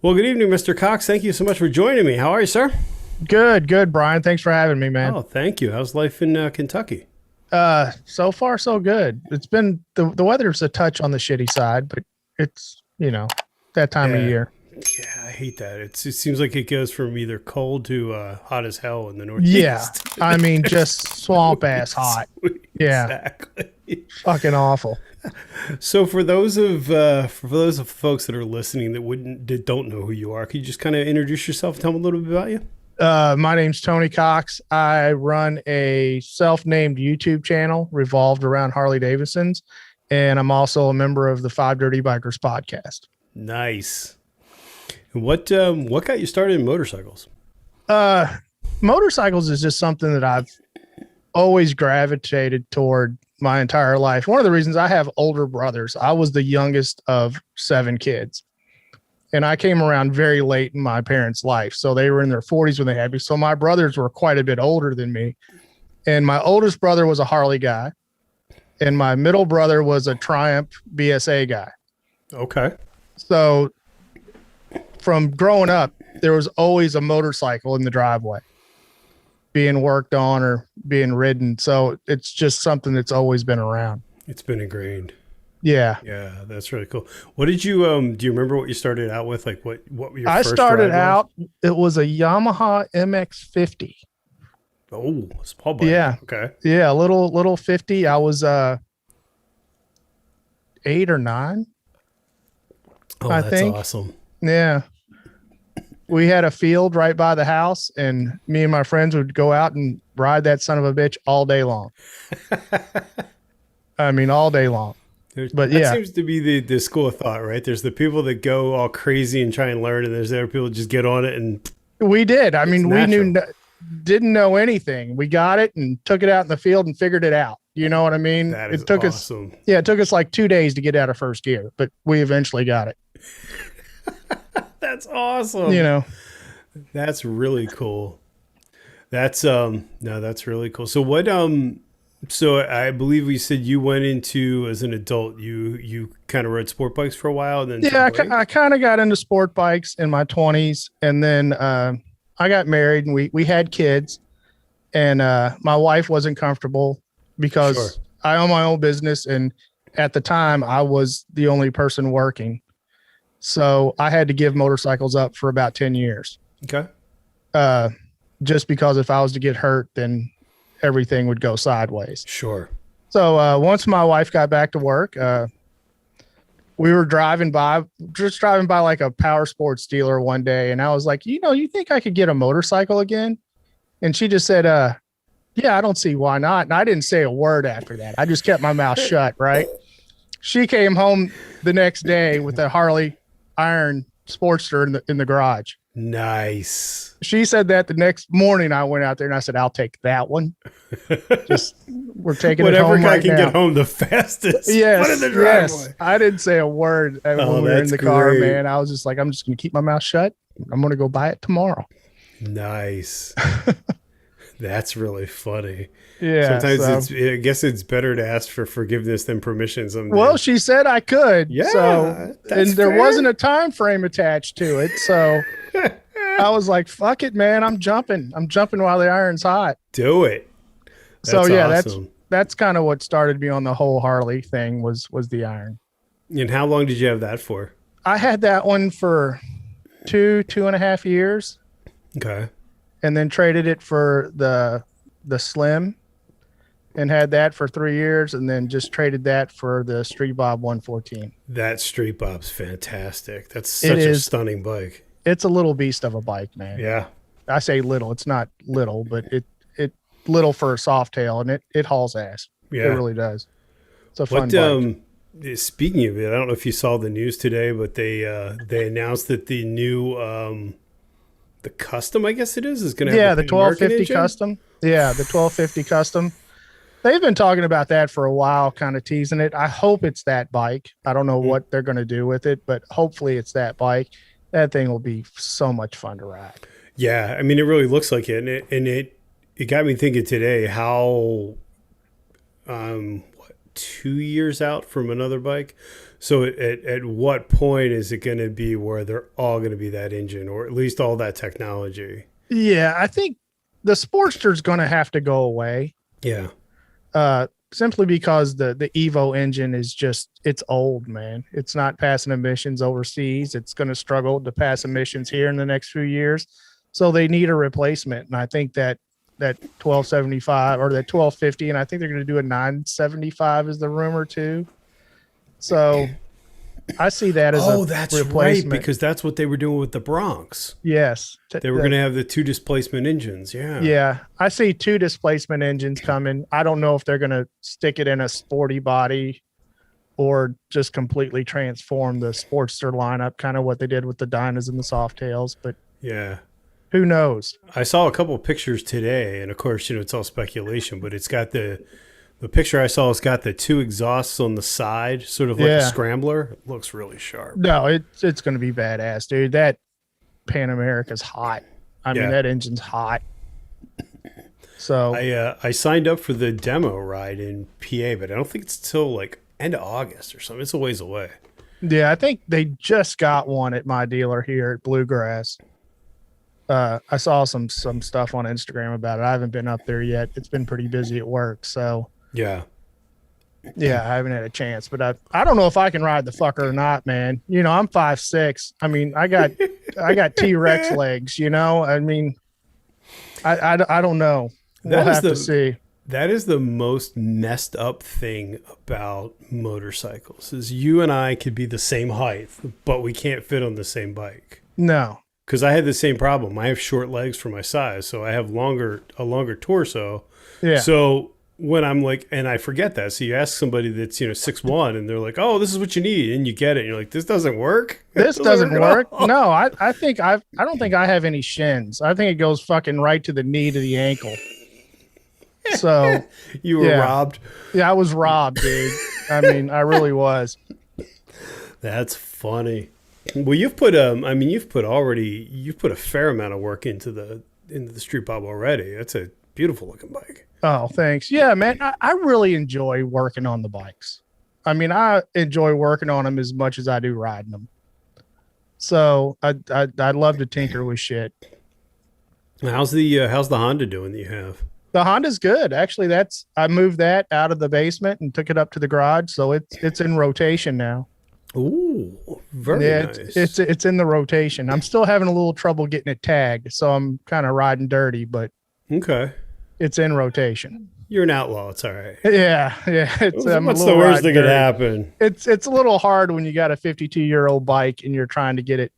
Well, good evening, Mr. Cox. Thank you so much for joining me. How are you, sir? Good, Brian. Thanks for having me, man. Oh, thank you. How's life in Kentucky? So far so good. It's been the weather's a touch on the shitty side, but it's, that time of Yeah, year. yeah, I hate that. It seems like it goes from either cold to hot as hell in the Yeah. Northeast. I mean, just swamp ass hot. Yeah. Exactly. Fucking awful. So, for those of folks that are listening that don't know who you are, could you just kind of introduce yourself? Tell them a little bit about you. My name's Tony Cox. I run a self-named YouTube channel revolved around Harley Davidsons, and I'm also a member of the Five Dirty Bikers podcast. Nice. And what got you started in motorcycles? Uh, Motorcycles is just something that I've always gravitated toward my entire life. One of the reasons I have older brothers, I was the youngest of 7 kids. And I came around very late in my parents' life. So they were in their 40s when they had me. So my brothers were quite a bit older than me. And my oldest brother was a Harley guy. And my middle brother was a Triumph BSA guy. Okay. So from growing up, there was always a motorcycle in the driveway being worked on or being ridden. So it's just something that's always been around. It's been ingrained. Yeah. Yeah, that's really cool. What did you do you remember what you started out with? Like what your I first started ride was? out, it was a Yamaha MX-50. Oh, small bike. Yeah. Okay. Yeah. Little 50. I was 8 or 9, Oh, I that's think. awesome. Yeah. We had a field right by the house, and me and my friends would go out and ride that son of a bitch all day long. I mean, all day long. But That yeah, seems to be the school of thought, right? There's the people that go all crazy and try and learn, and there's the other people that just get on it and we did. I it's mean, we natural. didn't know anything. We got it and took it out in the field and figured it out. You know what I mean? That is Us, awesome. yeah, it took us like 2 days to get out of first gear, but we eventually got it. That's You awesome. know, That's really cool. That's no, that's really cool. So I believe we said you went into as an adult, you kind of rode sport bikes for a while and then took yeah, a break. I kind of got into sport bikes in my 20s, and then I got married and we had kids, and my wife wasn't comfortable Sure. because I own my own business, and at the time I was the only person working, so I had to give motorcycles up for about 10 years. Okay. Uh, just because if I was to get hurt, then everything would go sideways. Sure. So once my wife got back to work, we were just driving by like a power sports dealer one day. And I was like, you think I could get a motorcycle again? And she just said, yeah, I don't see why not. And I didn't say a word after that. I just kept my mouth shut. Right. She came home the next day with a Harley Iron Sportster in the garage. Nice. She said that the next morning. I went out there and I said, I'll take that one. Just, we're taking it Whatever home guy right can get now. home the fastest. Put in Yes, the yes. driveway. I didn't say a word when Oh, we were in that's the car, great. man. I was just like, I'm just going to keep my mouth shut. I'm going to go buy it tomorrow. Nice. That's really funny. Yeah. Sometimes So, I guess it's better to ask for forgiveness than permission well, sometimes. she said I could. So, Yeah, and that's there wasn't fair. a time frame attached to it. So I was like, fuck it, man. I'm jumping. I'm jumping while the iron's hot. Do it. So That's yeah, awesome. that's kind of what started me on the whole Harley thing was the iron. And how long did you have that for? I had that one for 2.5 years, Okay. and then traded it for the Slim, and had that for 3 years, and then just traded that for the Street Bob 114. That Street Bob's fantastic. That's It such a is. stunning bike. It's a little beast of a bike, man. Yeah. I say little. It's not little, but it little for a soft tail, and it hauls ass. It Yeah. really does. It's a fun What bike. speaking of it, I don't know if you saw the news today, but they announced that the new the custom, I guess it is going to have Yeah, the the Pan-American 1250 engine. custom. Yeah, the 1250 custom. They've been talking about that for a while, kind of teasing it. I hope it's that bike. I don't know Mhm. what they're going to do with it, but hopefully it's that bike. That thing will be so much fun to ride. Yeah, I mean, it really looks like it, and it got me thinking today how 2 years out from another bike. So at what point is it going to be where they're all going to be that engine, or at least all that technology? Yeah, I think the Sportster's going to have to go away. Yeah. Simply because the Evo engine is just, it's old, man. It's not passing emissions overseas. It's going to struggle to pass emissions here in the next few years. So they need a replacement. And I think that 1275 or that 1250, and I think they're going to do a 975 is the rumor too. So I see that as that's replacement. right, because that's what they were doing with the Bronx. Yes. They were going to have the 2 displacement engines. Yeah. Yeah. I see 2 displacement engines coming. I don't know if they're going to stick it in a sporty body or just completely transform the Sportster lineup, kind of what they did with the Dynas and the Softails. But Yeah. who knows? I saw a couple of pictures today, and of course, it's all speculation, but it's got the picture I saw has got the 2 exhausts on the side, sort of like a scrambler. It looks really sharp. No, it's going to be badass, dude. That Pan America's hot. I mean, that engine's hot. So I signed up for the demo ride in PA, but I don't think it's till like end of August or something. It's a ways away. Yeah, I think they just got one at my dealer here at Bluegrass. I saw some stuff on Instagram about it. I haven't been up there yet. It's been pretty busy at work, so yeah, I haven't had a chance. But I don't know if I can ride the fucker or not, man. I'm 5'6". I mean, I got T-Rex legs. I mean, I don't know. We'll have to see. That is the most messed up thing about motorcycles is you and I could be the same height, but we can't fit on the same bike. No. Because I had the same problem. I have short legs for my size, so I have a longer torso. Yeah. So when I'm like, and I forget that. So you ask somebody that's 6'1", and they're like, "Oh, this is what you need," and you get it. And you're like, "This doesn't work. This doesn't work." No, I don't think I have any shins. I think it goes fucking right to the knee to the ankle. So you were robbed. Yeah, I was robbed, dude. I mean, I really was. That's funny. Well, you've put a fair amount of work into the Street Bob already. That's a beautiful looking bike. Oh, thanks. Yeah, man, I really enjoy working on the bikes. I mean, I enjoy working on them as much as I do riding them. So I love to tinker with shit. How's the Honda doing that you have? The Honda's good. Actually, I moved that out of the basement and took it up to the garage, so it's in rotation now. Ooh, very nice. It's in the rotation. I'm still having a little trouble getting it tagged, so I'm kind of riding dirty, but okay, it's in rotation. You're an outlaw. It's all right. Yeah. What's the worst that could happen? It's a little hard when you got a 52-year-old bike and you're trying to get it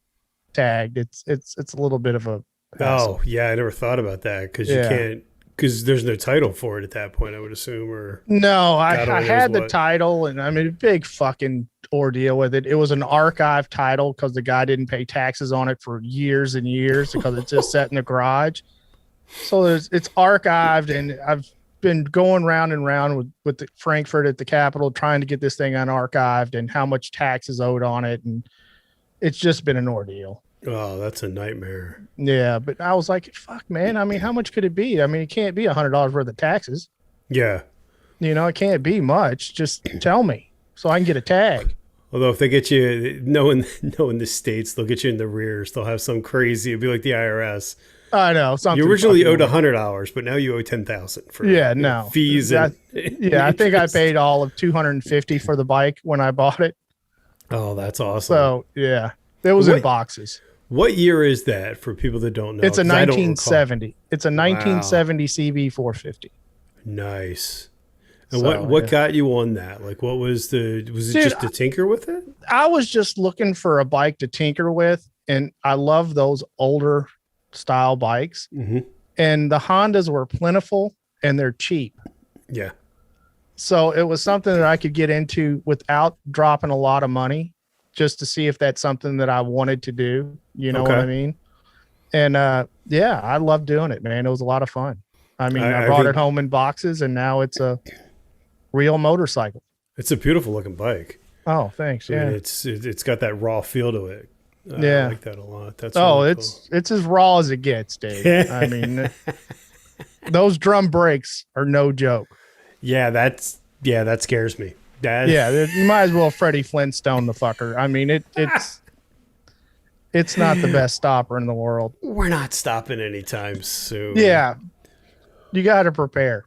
tagged. It's a little bit of a hassle. Oh yeah, I never thought about that because you can't. Because there's no title for it at that point, I would assume. Or no, I had the title, and I mean, a big fucking ordeal with it. It was an archive title because the guy didn't pay taxes on it for years and years because it's just sat in the garage. So it's archived, and I've been going round and round with the Frankfurt at the Capitol trying to get this thing unarchived and how much tax is owed on it, and it's just been an ordeal. Oh, that's a nightmare. Yeah, but I was like, fuck, man. I mean, how much could it be? I mean, it can't be $100 worth of taxes. Yeah. It can't be much. Just tell me so I can get a tag. Although if they get you, knowing the States, they'll get you in the rears. They'll have some crazy, it'll be like the IRS. I know. You originally owed $100, but now you owe $10,000 for fees. I think I paid all of $250 for the bike when I bought it. Oh, that's awesome. So, yeah. It was in boxes. What year is that for people that don't know? It's a 1970. It's a 1970 CB 450. Nice. And what got you on that? Like, what was it just to tinker with it? I was just looking for a bike to tinker with, and I love those older style bikes. Mm-hmm. And the Hondas were plentiful and they're cheap. Yeah. So it was something that I could get into without dropping a lot of money, just to see if that's something that I wanted to do. You know what I mean? And I love doing it, man. It was a lot of fun. I mean, I brought it home in boxes, and now it's a real motorcycle. It's a beautiful looking bike. Oh, thanks. Yeah, I mean, it's got that raw feel to it. I like that a lot. That's really cool. It's as raw as it gets, Dave. I mean, those drum brakes are no joke. Yeah, that scares me. That Yeah, you might as well Freddie Flintstone the fucker. I mean, it's not the best stopper in the world. we're not stopping anytime soon. Yeah, you got to prepare.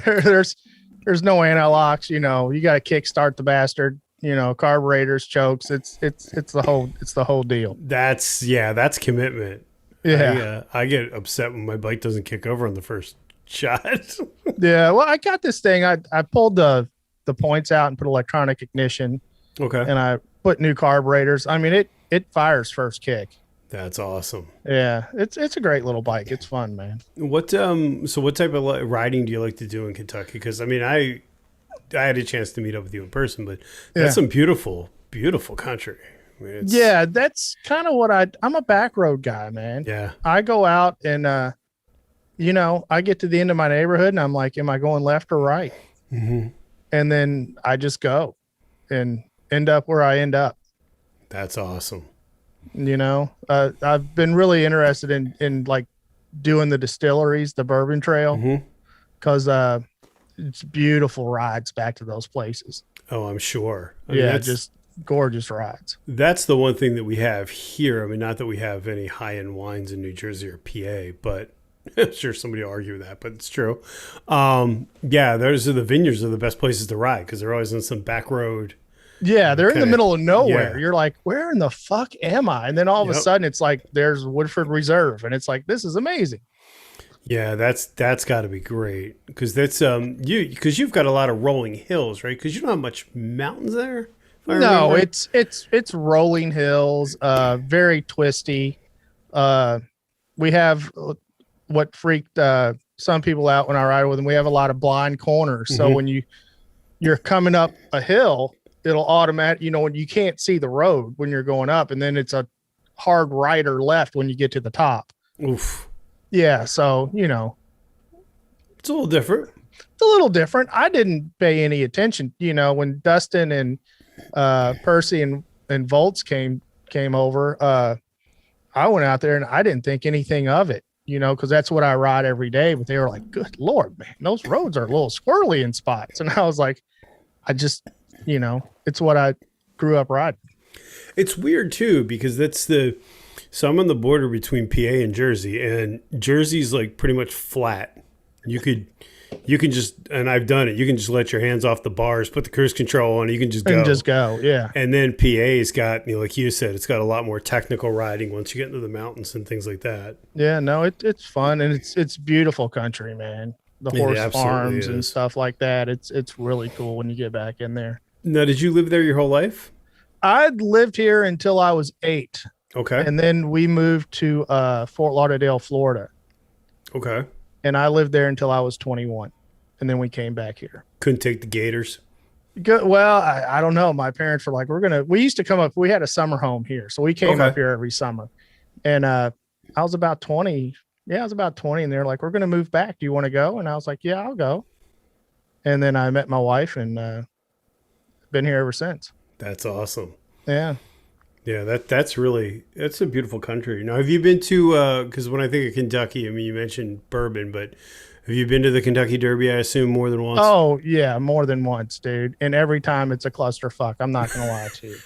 there's there's no anti-locks. You got to kickstart the bastard. Carburetors, chokes. It's the whole deal. That's commitment. Yeah, I get upset when my bike doesn't kick over on the first shot. yeah. Well, I got this thing. I pulled the points out and put electronic ignition, Okay. and I put new carburetors. I mean, it fires first kick. That's awesome. Yeah, it's a great little bike. It's fun, man. What type of riding do you like to do in Kentucky? Because I mean, I had a chance to meet up with you in person, but that's Yeah. some beautiful, beautiful country. I mean, Yeah, that's kind of what I'm a back road guy, man. yeah. I go out and I get to the end of my neighborhood and I'm like, am I going left or right? Hmm. And then I just go and end up where I end up. That's awesome. I've been really interested in like doing the distilleries, the bourbon trail, Hmm. because it's beautiful rides back to those places. Oh, I'm sure. I mean, Yeah, just gorgeous rides. that's the one thing that we have here. I mean, not that we have any high-end wines in New Jersey or PA, but I'm sure somebody will argue with that, but it's true. Yeah, those are the vineyards are the best places to ride because they're always on some back road. Yeah, they're in the Okay. middle of nowhere. Yeah. You're like, where in the fuck am I? And then all of a Yep. sudden it's like there's Woodford Reserve and it's like this is amazing. Yeah, that's got to be great because that's because you've got a lot of rolling hills, right? Because you don't have much mountains there. If I No, remember. it's rolling hills, very twisty. We have what freaked some people out when I ride with them. We have a lot of blind corners. So Mhm. when you're coming up a hill, it'll automatic, when you can't see the road when you're going up, and then it's a hard right or left when you get to the top. Oof, Yeah, so it's a little different. it's a little different. I didn't pay any attention, when Dustin and Percy and Volts came over. I went out there and I didn't think anything of it, because that's what I ride every day. But they were like, "Good Lord, man, those roads are a little squirrely in spots." And I was like, I just, it's what I grew up riding. It's weird too because so I'm on the border between PA and Jersey, and Jersey's like pretty much flat. You can just, and I've done it. You can just let your hands off the bars, put the cruise control on, you can just go. And just go, yeah. And then PA's got, like you said, it's got a lot more technical riding once you get into the mountains and things like that. Yeah, no, it's fun and it's beautiful country, man. The It horse absolutely farms and is. stuff like that. It's really cool when you get back in there. Now, did you live there your whole life? I'd lived here until I was 8, Okay. and then we moved to Fort Lauderdale, Florida, Okay. and I lived there until I was 21, and then we came back here. Couldn't take the gators. Good. Well, I don't know. My parents were like, we used to come up. We had a summer home here, so we came Okay. up here every summer, and I was about 20. Yeah, I was about 20, and they're like, we're going to move back. Do you want to go? And I was like, yeah, I'll go. And then I met my wife and been here ever since. That's awesome. Yeah. Yeah, that's a beautiful country. Now, have you been to, because when I think of Kentucky, I mean, you mentioned bourbon, but have you been to the Kentucky Derby, I assume, more than once? Oh, yeah, more than once, dude. And every time it's a clusterfuck. I'm not going to lie to you.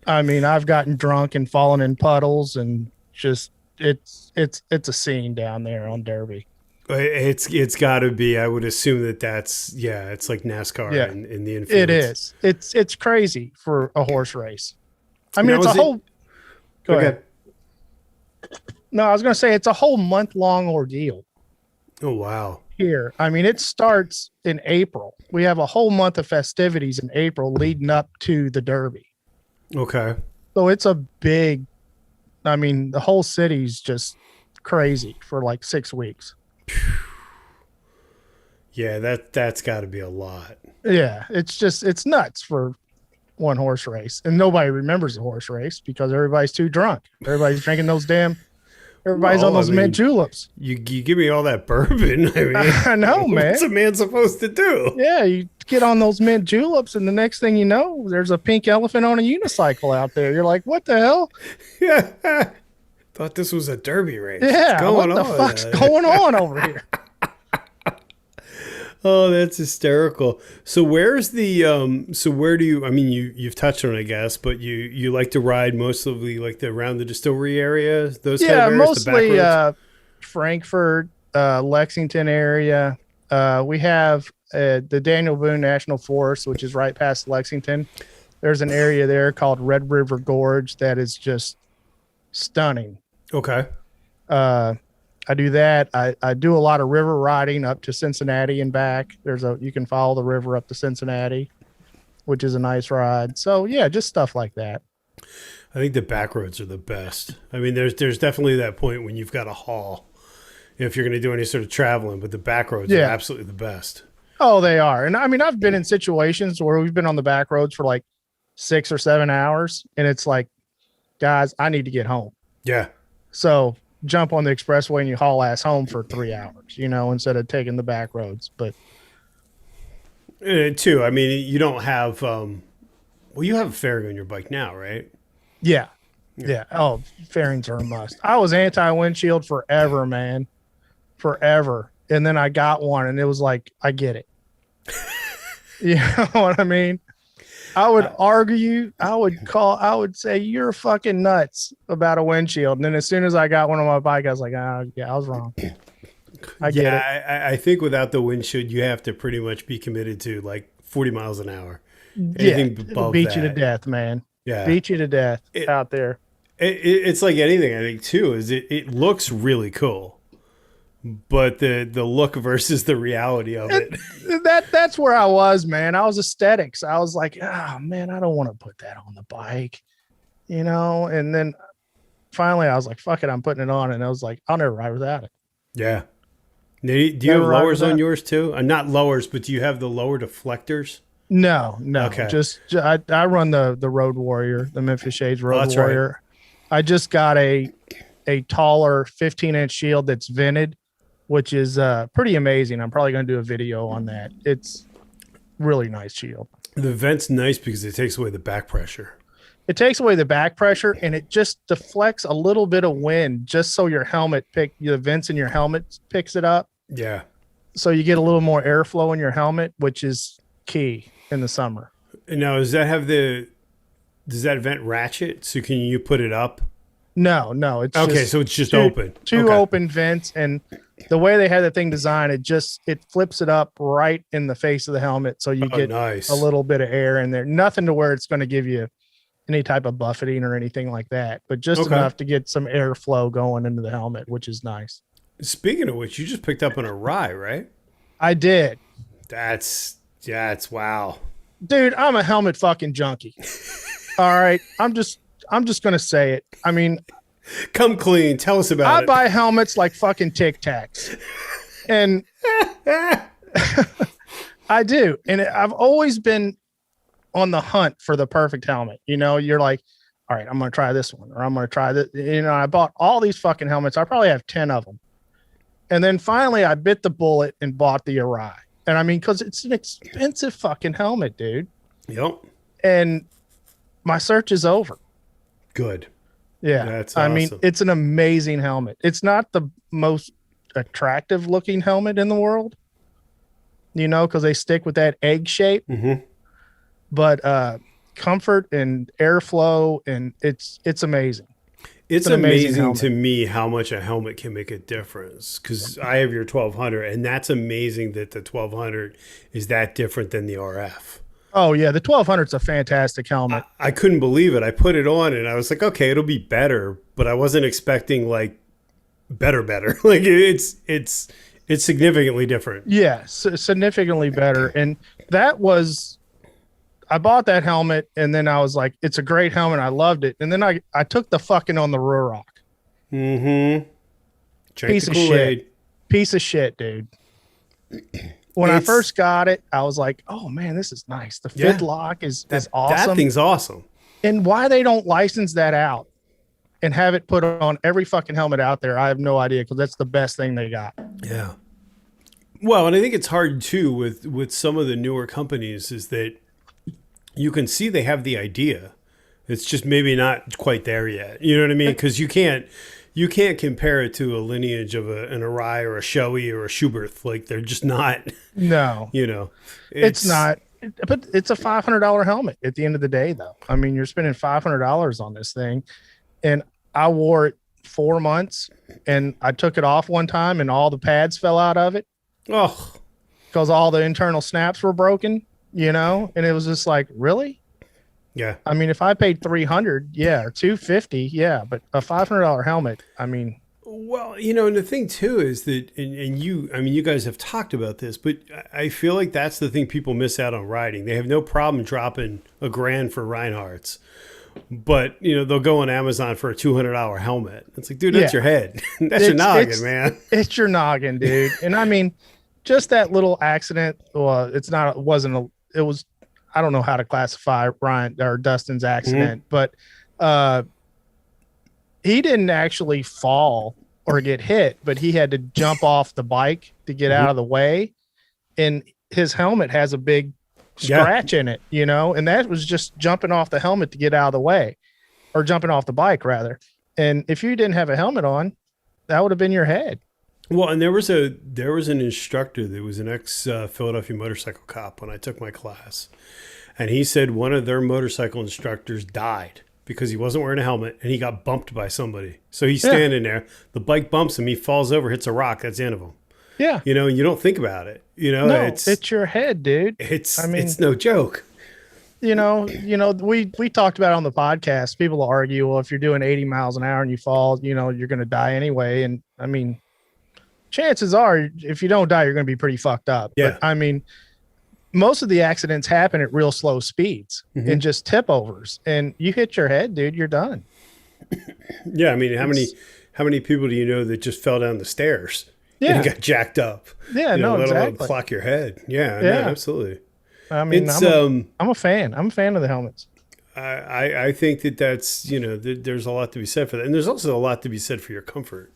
I mean, I've gotten drunk and fallen in puddles and just it's a scene down there on Derby. It's got to be. I would assume it's like NASCAR Yeah. in the infield. It is. It's crazy for a horse race. I mean, Now, it's a is it- whole Go Okay. ahead. No, I was going to say it's a whole month-long ordeal Oh, wow. here. I mean, it starts in April. We have a whole month of festivities in April leading up to the Derby. Okay. So it's a big, I mean, the whole city's just crazy for like 6 weeks. Yeah, that's got to be a lot. Yeah, it's nuts for one horse race. And nobody remembers the horse race because everybody's too drunk. Everybody's drinking everybody's on Well, those I mean, mint juleps. You give me all that bourbon. I mean, I know, man. What's a man supposed to do? Yeah, you get on those mint juleps, and the next thing you know, there's a pink elephant on a unicycle out there. You're like, what the hell? Yeah. Thought this was a derby race. Yeah, What's going what the on? fuck's going on over here? Oh, that's hysterical. So where's the so where do you, I mean, you've touched on it, I guess, but you like to ride mostly like the around the distillery area, those kind of Yeah, areas, the back mostly roads? Frankfurt, Lexington area. We have the Daniel Boone National Forest, which is right past Lexington. There's an area there called Red River Gorge that is just stunning. Okay. Uh, I do that. I do a lot of river riding up to Cincinnati and back. You can follow the river up to Cincinnati, which is a nice ride. So yeah, just stuff like that. I think the back roads are the best. I mean, there's definitely that point when you've got to haul if you're going to do any sort of traveling, but the back roads are Yeah. absolutely the best. Oh, they are. And I mean, I've been in situations where we've been on the back roads for like 6 or 7 hours, and it's like, guys, I need to get home. Yeah. So jump on the expressway and you haul ass home for 3 hours, instead of taking the back roads. But Too, I mean, you don't have well, you have a fairing on your bike now, right? yeah. Yeah. Oh, fairings are a must. I was anti windshield forever, man. Forever. And then I got one and it was like, I get it. You know what I mean? I would argue, I would say you're fucking nuts about a windshield. And then as soon as I got one on my bike, I was like, yeah, I was wrong. I get it. I think without the windshield, you have to pretty much be committed to like 40 miles an hour. Yeah, Anything it'll above beat you to that. death, man. Yeah. Beat you to death It- out there. It's like anything, I think, too, is it looks really cool. But the look versus the reality of it. That's where I was, man. I was aesthetics. I was like, oh man, I don't want to put that on the bike, And then finally, I was like, fuck it, I'm putting it on, and I was like, I'll never ride without it. Yeah. Do you have Never ride lowers on without. yours too? Not lowers, but do you have the lower deflectors? No, Okay. I run the Road Warrior, the Memphis Shades Road that's right. Warrior. I just got a taller 15-inch shield that's vented, which is pretty amazing. I'm probably going to do a video on that. It's really nice shield. The vent's nice because it takes away the back pressure. It takes away the back pressure and it just deflects a little bit of wind just so your the vents in your helmet picks it up. Yeah. So you get a little more airflow in your helmet, which is key in the summer. And now, does that vent ratchet? So can you put it up? No, it's Okay, just so it's just open. Two Okay. open vents, and the way they had the thing designed, it flips it up right in the face of the helmet, so you Oh, get nice. a little bit of air in there. Nothing to where it's going to give you any type of buffeting or anything like that, but just Okay. enough to get some airflow going into the helmet, which is nice. Speaking of which, you just picked up on a rye, right? I did. It's wow. Dude, I'm a helmet fucking junkie. All right. I'm just gonna say it. I mean, Come clean. Tell us about I it. buy helmets like fucking Tic Tacs. And I do. And I've always been on the hunt for the perfect helmet. You're like, all right, I'm gonna try this one, or I'm gonna try this. I bought all these fucking helmets. I probably have 10 of them. And then finally I bit the bullet and bought the Arai. And I mean, because it's an expensive fucking helmet, dude. Yep. And my search is over. Good. Yeah. That's I mean, awesome. it's an amazing helmet. It's not the most attractive looking helmet in the world, because they stick with that egg shape, Mm-hmm. but comfort and airflow, and it's amazing. It's an amazing amazing helmet. to me how much a helmet can make a difference because I have your 1200, and that's amazing that the 1200 is that different than the RF. Oh yeah, the 1200 is a fantastic helmet. I couldn't believe it. I put it on and I was like, okay, it'll be better, but I wasn't expecting like better. Like it's significantly different. Yeah, significantly better. And I bought that helmet, and then I was like, it's a great helmet. I loved it. And then I took the fucking on the Ruroc. Mm-hmm. Drank Piece the of Kool-Aid. shit. Piece of shit, dude. When I It's- first got it, I was like, oh man, this is nice. The Yeah. fifth lock is That awesome. thing's awesome. And why they don't license that out and have it put on every fucking helmet out there, I have no idea, because that's the best thing they got. Yeah. Well, and I think it's hard too with some of the newer companies is that you can see they have the idea. It's just maybe not quite there yet. You know what I mean? Because you can't you can't compare it to a lineage of an Arai or a Shoei or a Schubert. Like they're just not, No, you know, it's it's not. But it's a $500 helmet at the end of the day, though. I mean, you're spending $500 on this thing, and I wore it 4 months, and I took it off one time, and all the pads fell out of it oh because all the internal snaps were broken. And it was just like, really? yeah. I mean, if I paid 300, yeah, or 250, yeah, but a $500 helmet, I mean, Well, and the thing too is that, and you, I mean, you guys have talked about this, but I feel like that's the thing people miss out on riding. They have no problem dropping $1,000 for Reinhardt's, but they'll go on Amazon for a $200 helmet. It's like, dude, that's yeah, your head, that's your noggin, man. it's your noggin, dude. And I mean, just that little accident. Well, it wasn't it was, I don't know how to classify Ryan or Dustin's accident, but he didn't actually fall or get hit, but he had to jump off the bike to get out of the way. And his helmet has a big scratch in it, and that was just jumping off the helmet to get out of the way, or jumping off the bike rather. And if you didn't have a helmet on, that would have been your head. Well, and there was an instructor that was an ex Philadelphia motorcycle cop when I took my class, and he said one of their motorcycle instructors died because he wasn't wearing a helmet and he got bumped by somebody. So he's standing there, the bike bumps him, he falls over, hits a rock, that's the end of him. Yeah. And you don't think about it. No, it's your head, dude. It's no joke. We talked about it on the podcast. People argue, well, if you're doing 80 miles an hour and you fall, you're going to die anyway. And I mean, chances are, if you don't die, you're going to be pretty fucked up. Yeah. But I mean, most of the accidents happen at real slow speeds and just tip overs, and you hit your head, dude, you're done. Yeah. I mean, how many people do you know that just fell down the stairs and got jacked up? Yeah. No, let alone exactly. clock your head. Yeah. Yeah. No, absolutely. I mean, I'm a fan. I'm a fan of the helmets. I think that's, there's a lot to be said for that. And there's also a lot to be said for your comfort.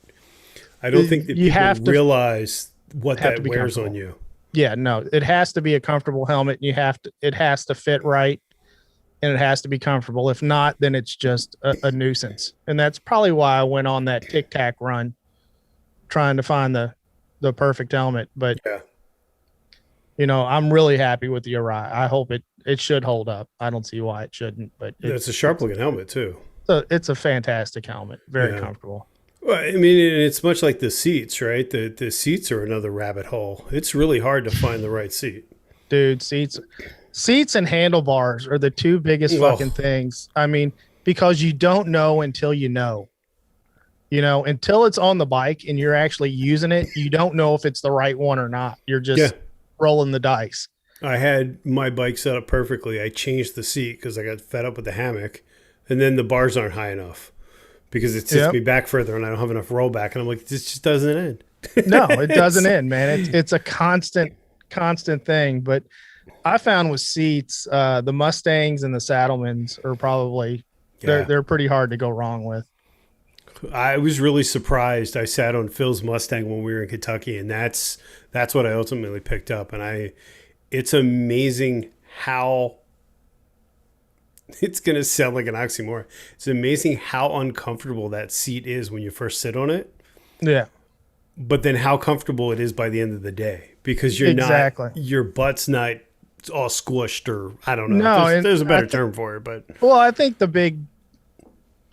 I don't think that people realize what that wears on you. Yeah, no, it has to be a comfortable helmet. It has to fit right, and it has to be comfortable. If not, then it's just a nuisance. And that's probably why I went on that Tic Tac run, trying to find the perfect helmet. But I'm really happy with the Arai. I hope it should hold up. I don't see why it shouldn't. But it's a sharp looking helmet too. So it's a fantastic helmet. Very comfortable. Well, I mean, it's much like the seats, right? The seats are another rabbit hole. It's really hard to find the right seat. Dude, seats and handlebars are the two biggest fucking things. I mean, because you don't know until you know. Until it's on the bike and you're actually using it, you don't know if it's the right one or not. You're just rolling the dice. I had my bike set up perfectly. I changed the seat because I got fed up with the hammock, and then the bars aren't high enough, because it sits me back further and I don't have enough rollback. And I'm like, this just doesn't end. No, it doesn't end, man. It's a constant thing. But I found with seats, the Mustangs and the Saddlemans are probably, they're pretty hard to go wrong with. I was really surprised. I sat on Phil's Mustang when we were in Kentucky, and that's what I ultimately picked up. And it's amazing how, it's going to sound like an oxymoron. It's amazing how uncomfortable that seat is when you first sit on it. Yeah. But then how comfortable it is by the end of the day, because you're not, your butt's not all squished, or I don't know. No, there's a better term for it, but. Well, I think the big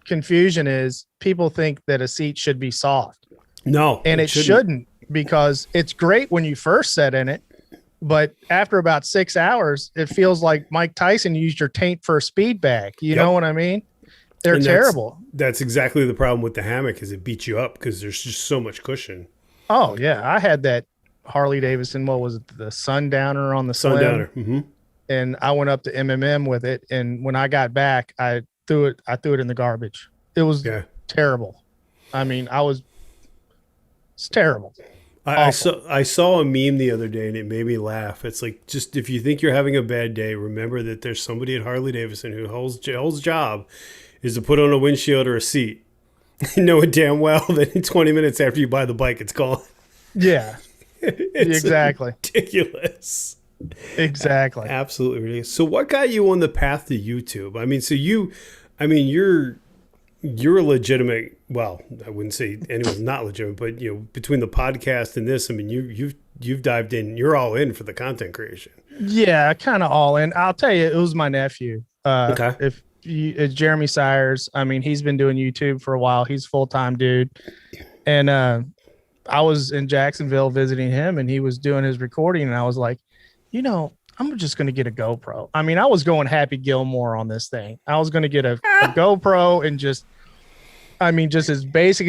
confusion is people think that a seat should be soft. No. And it shouldn't, because it's great when you first sit in it. But after about 6 hours, it feels like Mike Tyson used your taint for a speed bag. You know what I mean? They're terrible. That's exactly the problem with the hammock, is it beats you up because there's just so much cushion. Oh, yeah. I had that Harley Davidson, what was it? The Sundowner on the Sundowner. Mm-hmm. And I went up to MMM with it. And when I got back, I threw it in the garbage. It was terrible. I mean, it's terrible. I saw a meme the other day and it made me laugh. It's like, just if you think you're having a bad day, remember that there's somebody at Harley Davidson who holds job is to put on a windshield or a seat. Knowing damn well that in 20 minutes after you buy the bike, it's gone. Yeah, it's exactly. Ridiculous. Exactly. Absolutely ridiculous. So what got you on the path to YouTube? I mean, you're you're a legitimate. Well, I wouldn't say anyone's not legitimate, but you know, between the podcast and this, I mean, you've dived in. You're all in for the content creation. Yeah, kind of all in. I'll tell you, it was my nephew. Okay. If you, it's Jeremy Sires. I mean, he's been doing YouTube for a while. He's full time dude, and I was in Jacksonville visiting him, and he was doing his recording, and I was like, you know, I'm just going to get a GoPro. I mean, I was going Happy Gilmore on this thing. I was going to get a GoPro and just, I mean, just as basic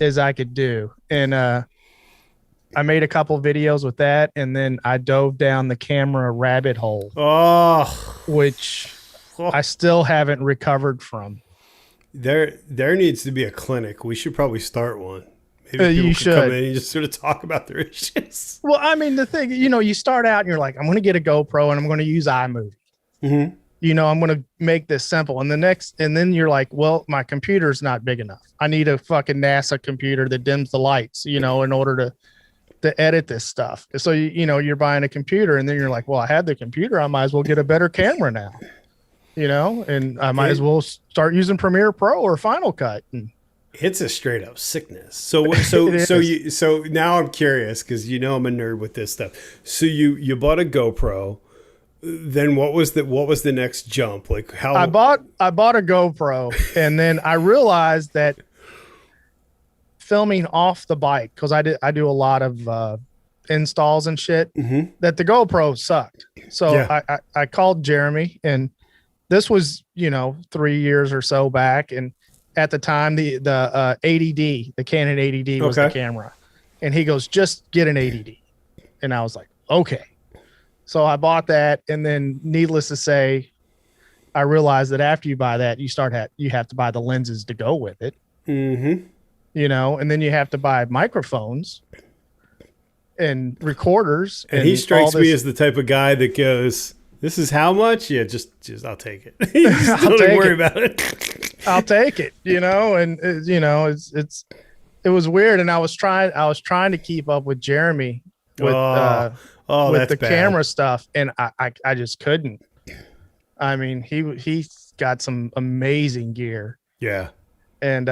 as I could do. And I made a couple videos with that, and then I dove down the camera rabbit hole, Oh, which I still haven't recovered from. there needs to be a clinic. We should probably start one. Maybe people You could come should. in and just sort of talk about their issues. Well, I mean, the thing, you know, you start out and you're like, I'm going to get a GoPro and I'm going to use iMovie. Mm-hmm. You know, I'm going to make this simple. And then you're like, well, my computer's not big enough. I need a fucking NASA computer that dims the lights, you know, in order to edit this stuff. So, you know, you're buying a computer and then you're like, well, I have the computer. I might as well get a better camera now, you know, and I might as well start using Premiere Pro or Final Cut. And It's a straight up sickness. So now I'm curious because you know I'm a nerd with this stuff. So you bought a GoPro. Then what was the next jump? Like how I bought a GoPro and then I realized that filming off the bike, because I do a lot of installs and shit, that the GoPro sucked. So Yeah. I called Jeremy, and this was, you know, 3 years or so back, and at the time the ADD, the Canon ADD was the Okay. camera, and he goes, just get an ADD, and I was like, okay. So I bought that, and then needless to say, I realized that after you buy that, you have to buy the lenses to go with it, Mm-hmm. you know, and then you have to buy microphones and recorders. And he all strikes this. me as the type of guy that goes, "This is how much? Yeah, just I'll take it. Just I'll don't take worry it. about it." I'll take it, you know, and you know, it was weird, and I was trying to keep up with Jeremy with Oh, with that's the bad. camera stuff, and I just couldn't. I mean, he's got some amazing gear, Yeah. and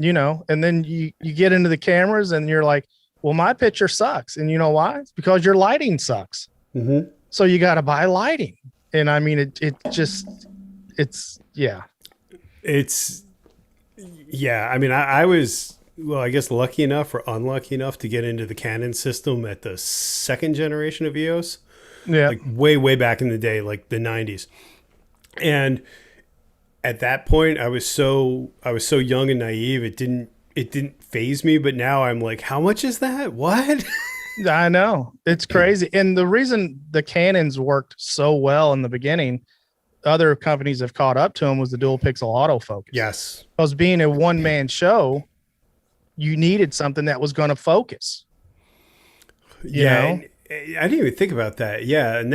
you know, and then you get into the cameras, and you're like, well, my picture sucks, and you know why? It's because your lighting sucks. Mm-hmm. So you got to buy lighting, and I mean, it's yeah. It's yeah. I mean, I was well, I guess lucky enough or unlucky enough to get into the Canon system at the second generation of EOS, Yeah. like way back in the day, like the '90s, and at that point, I was so young and naive. It didn't phase me. But now I'm like, how much is that? What? I know, it's crazy. And the reason the Canons worked so well in the beginning, other companies have caught up to them, was the dual pixel autofocus. Yes. Because being a one man show, you needed something that was going to focus. You Yeah. know? And I didn't even think about that. Yeah, and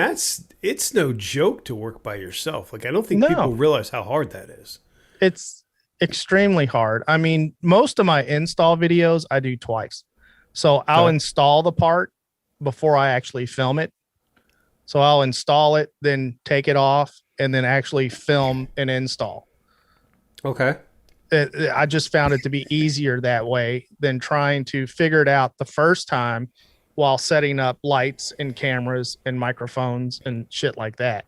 it's no joke to work by yourself. Like I don't think No. people realize how hard that is. It's extremely hard. I mean, most of my install videos I do twice. So I'll Okay. install the part before I actually film it. So I'll install it, then take it off, and then actually film and install. Okay. I just found it to be easier that way than trying to figure it out the first time while setting up lights and cameras and microphones and shit like that.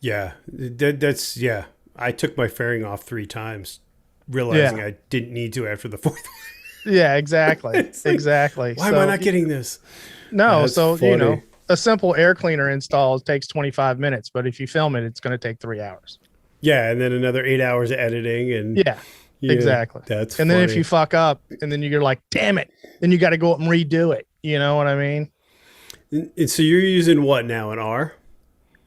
Yeah, that's yeah. I took my fairing off 3 times, realizing I didn't need to after the 4th. Yeah, exactly. It's like, Exactly. Why am I not getting this? No, That's so funny. you know, a simple air cleaner install takes 25 minutes, but if you film it, it's going to take 3 hours. Yeah, and then another 8 hours of editing, and Yeah, exactly. That's and then if funny. you fuck up, and then you're like, damn it, then you got to go up and redo it. You know what I mean? And so you're using what now? An R?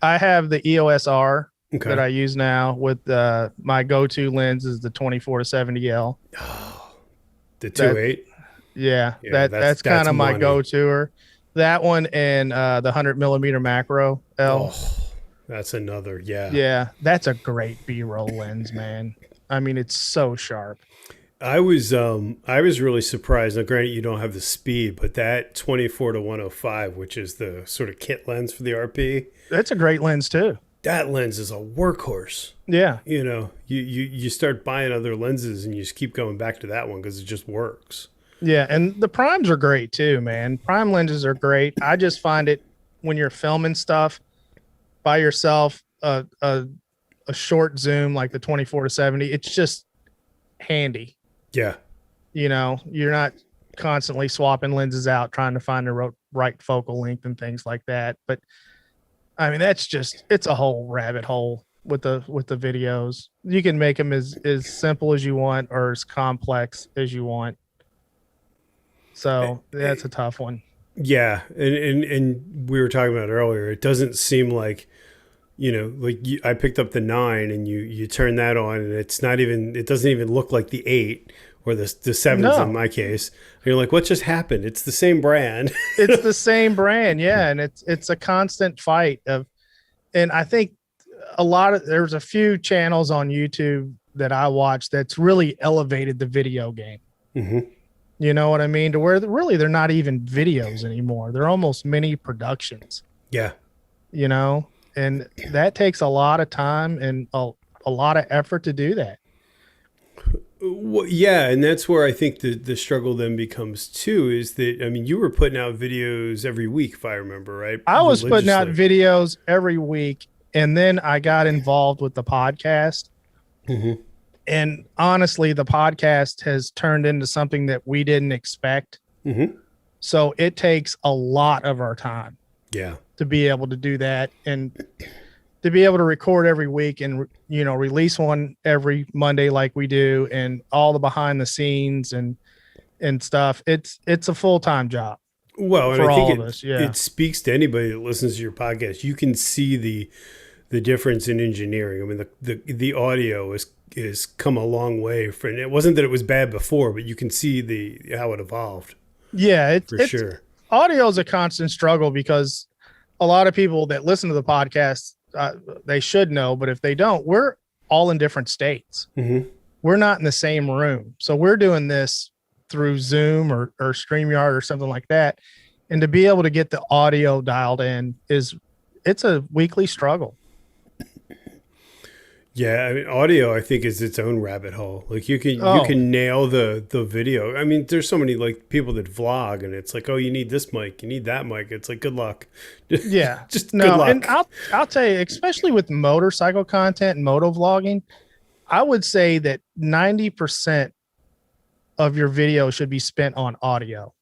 I have the EOS R Okay. that I use now with my go-to lens is the 24-70L. The 2.8. Yeah, Yeah, that's kind that's of my money. go-to. That one and the 100mm macro L. Oh, that's another. Yeah. Yeah, that's a great B-roll lens, man. I mean, it's so sharp. I was really surprised. Now, granted, you don't have the speed, but that 24 to 105, which is the sort of kit lens for the RP, That's a great lens too. that lens is a workhorse. Yeah. You know, you start buying other lenses and you just keep going back to that one because it just works. Yeah. And the primes are great too, man. Prime lenses are great. I just find it when you're filming stuff by yourself, a short zoom like the 24-70, it's just handy. Yeah. You know, you're not constantly swapping lenses out trying to find the right focal length and things like that. But I mean, it's a whole rabbit hole with the videos. You can make them as simple as you want or as complex as you want. So that's a tough one. Yeah, and we were talking about it earlier. It doesn't seem like, you know, like I picked up the 9 and you turn that on and it doesn't even look like the 8 or the 7s No. in my case. And you're like, what just happened? It's the same brand. It's the same brand, yeah, and it's a constant fight of, and I think there's a few channels on YouTube that I watch that's really elevated the video game. Mm-hmm. You know what I mean? To where really they're not even videos anymore. They're almost mini productions. Yeah. You know, and that takes a lot of time and a lot of effort to do that. Well, yeah, and that's where I think the struggle then becomes too, is that, I mean, you were putting out videos every week, if I remember, right? I was putting out videos every week, and then I got involved with the podcast. Mm-hmm. And honestly, the podcast has turned into something that we didn't expect. Mm-hmm. So it takes a lot of our time. Yeah. To be able to do that and to be able to record every week and, you know, release one every Monday like we do, and all the behind the scenes and stuff. It's a full-time job. Well, and for I think all of us. Yeah. it speaks to anybody that listens to your podcast. You can see the difference in engineering. I mean, the audio is come a long way from it. Wasn't that it was bad before, but you can see how it evolved. Yeah, it's sure. Audio is a constant struggle because a lot of people that listen to the podcast, they should know, but if they don't, we're all in different states. Mm-hmm. We're not in the same room. So we're doing this through Zoom or StreamYard or something like that. And to be able to get the audio dialed in it's a weekly struggle. Yeah, I mean, audio, I think, is its own rabbit hole. Like you can nail the video. I mean, there's so many like people that vlog, and it's like, oh, you need this mic, you need that mic. It's like, good luck. Yeah, just good luck. And I'll tell you, especially with motorcycle content and moto vlogging, I would say that 90% of your video should be spent on audio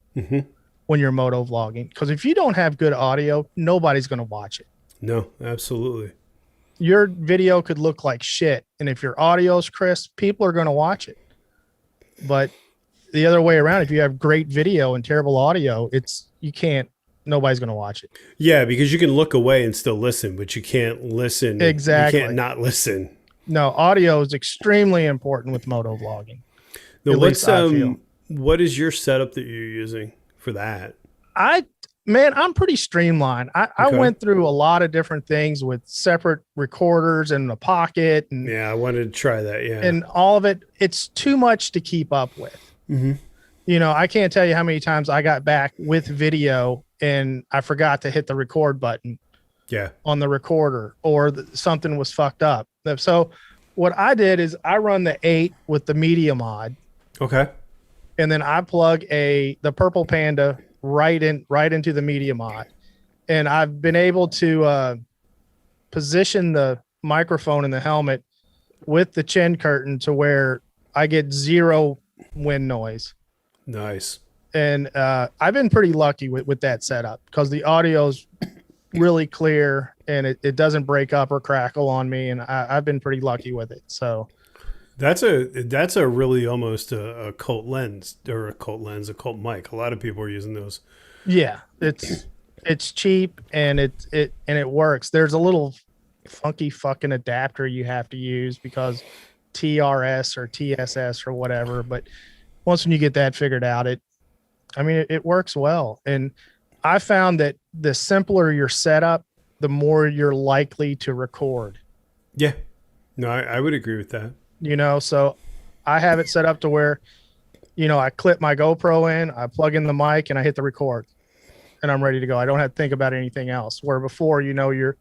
when you're moto vlogging. Because if you don't have good audio, nobody's going to watch it. No, absolutely. Your video could look like shit, and if your audio is crisp, people are going to watch it. But the other way around, if you have great video and terrible audio, nobody's going to watch it. Yeah, because you can look away and still listen, but you can't listen. Exactly. You can't not listen. No, audio is extremely important with moto vlogging. No, what is your setup that you're using for that? I'm pretty streamlined. I went through a lot of different things with separate recorders and a pocket. And yeah, I wanted to try that. Yeah. And all of it, it's too much to keep up with. Mm-hmm. You know, I can't tell you how many times I got back with video and I forgot to hit the record button on the recorder, or something was fucked up. So what I did is I run the 8 with the media mod. Okay. And then I plug the Purple Panda right into the media mod, and I've been able to position the microphone in the helmet with the chin curtain to where I get 0 wind noise. Nice. And I've been pretty lucky with that setup because the audio's really clear and it doesn't break up or crackle on me, and I've been pretty lucky with it. So that's a really almost a cult lens, or a cult mic. A lot of people are using those. Yeah, it's cheap and it works. There's a little funky fucking adapter you have to use because TRS or TSS or whatever. But once when you get that figured out, it works well. And I found that the simpler your setup, the more you're likely to record. Yeah, no, I would agree with that. You know, so I have it set up to where, you know, I clip my GoPro in, I plug in the mic, and I hit the record, and I'm ready to go. I don't have to think about anything else. Where before, you know, you're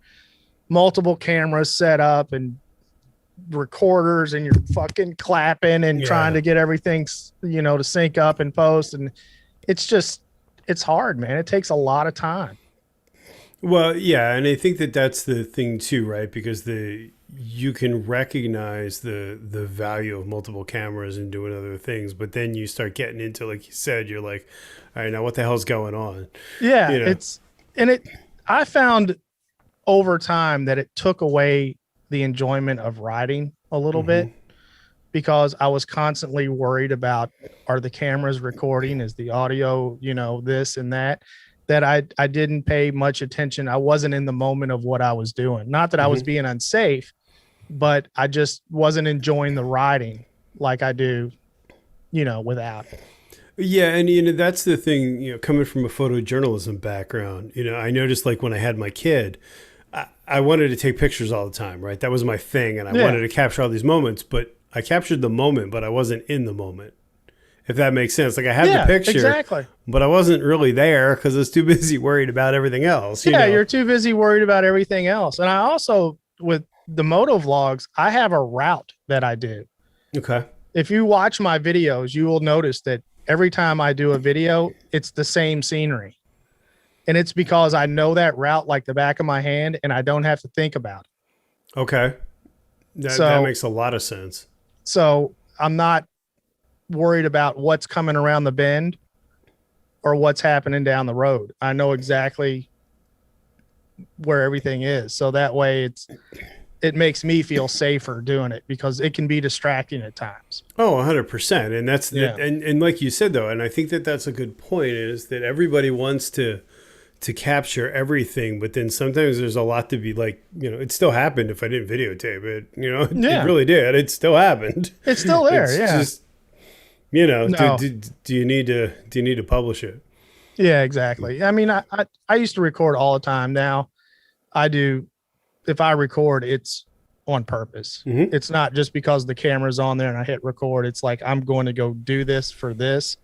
multiple cameras set up and recorders, and you're fucking clapping and trying Yeah. to get everything, to sync up and post. And it's just, it's hard, man. It takes a lot of time. Well, yeah, and I think that that's the thing too, right? Because the you can recognize the value of multiple cameras and doing other things, but then you start getting into, like you said, you're like, all right, now what the hell's going on? Yeah. You know? I found over time that it took away the enjoyment of riding a little Hmm. bit, because I was constantly worried about, are the cameras recording? Is the audio, this and that, that I didn't pay much attention. I wasn't in the moment of what I was doing. Not that I was Hmm. being unsafe, but I just wasn't enjoying the riding like I do, without it. Yeah, and that's the thing. Coming from a photojournalism background, I noticed like when I had my kid, I wanted to take pictures all the time, right? That was my thing, and I Yeah. wanted to capture all these moments. But I captured the moment, but I wasn't in the moment. If that makes sense. Like I had the Yeah, picture, exactly. but I wasn't really there because I was too busy worried about everything else. Yeah, you're too busy worried about everything else. And I also, with the moto vlogs, I have a route that I do. Okay. If you watch my videos, you will notice that every time I do a video, it's the same scenery. And it's because I know that route like the back of my hand, and I don't have to think about it. Okay. That So, makes a lot of sense. so I'm not worried about what's coming around the bend or what's happening down the road. I know exactly where everything is. So that way it makes me feel safer doing it, because it can be distracting at times. Oh, 100%. And that's Yeah. and like you said though, and I think that that's a good point, is that everybody wants to capture everything, but then sometimes there's a lot to be like, it still happened if I didn't videotape it. It Yeah. really did. It still happened. It's still there. It's Yeah. just, No. do you need to publish it? Yeah, exactly. I mean, I used to record all the time. Now I do. If I record, it's on purpose. Hmm. It's not just because the camera's on there and I hit record. It's like, I'm going to go do this for this.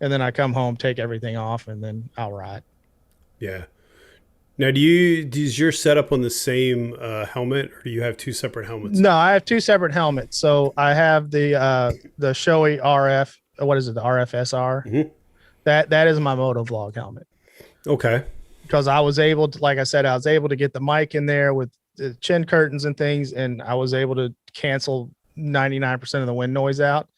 And then I come home, take everything off, and then I'll ride. Yeah. Now, does your setup on the same helmet, or do you have two separate helmets? No, I have two separate helmets. So I have the Shoei RF. What is it? The RFSR. Hmm. That is my moto vlog helmet, Okay. because I was able to, like I said, I was able to get the mic in there with the chin curtains and things, and I was able to cancel 99% of the wind noise out.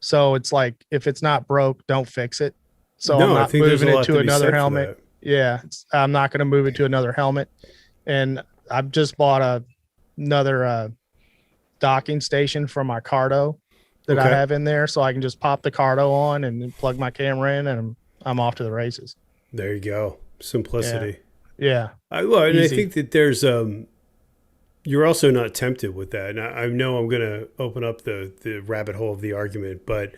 So it's like, if it's not broke, don't fix it. So I'm No, I not think there's a moving it lot to to be another said for helmet. that. Yeah, I'm not going to move it to another helmet. And I've just bought another docking station for my Cardo that I Okay. have in there, so I can just pop the Cardo on and then plug my camera in, and I'm off to the races. There you go. Yeah, Simplicity. yeah, And I easy. think that there's you're also not tempted with that. And I know I'm going to open up the rabbit hole of the argument, but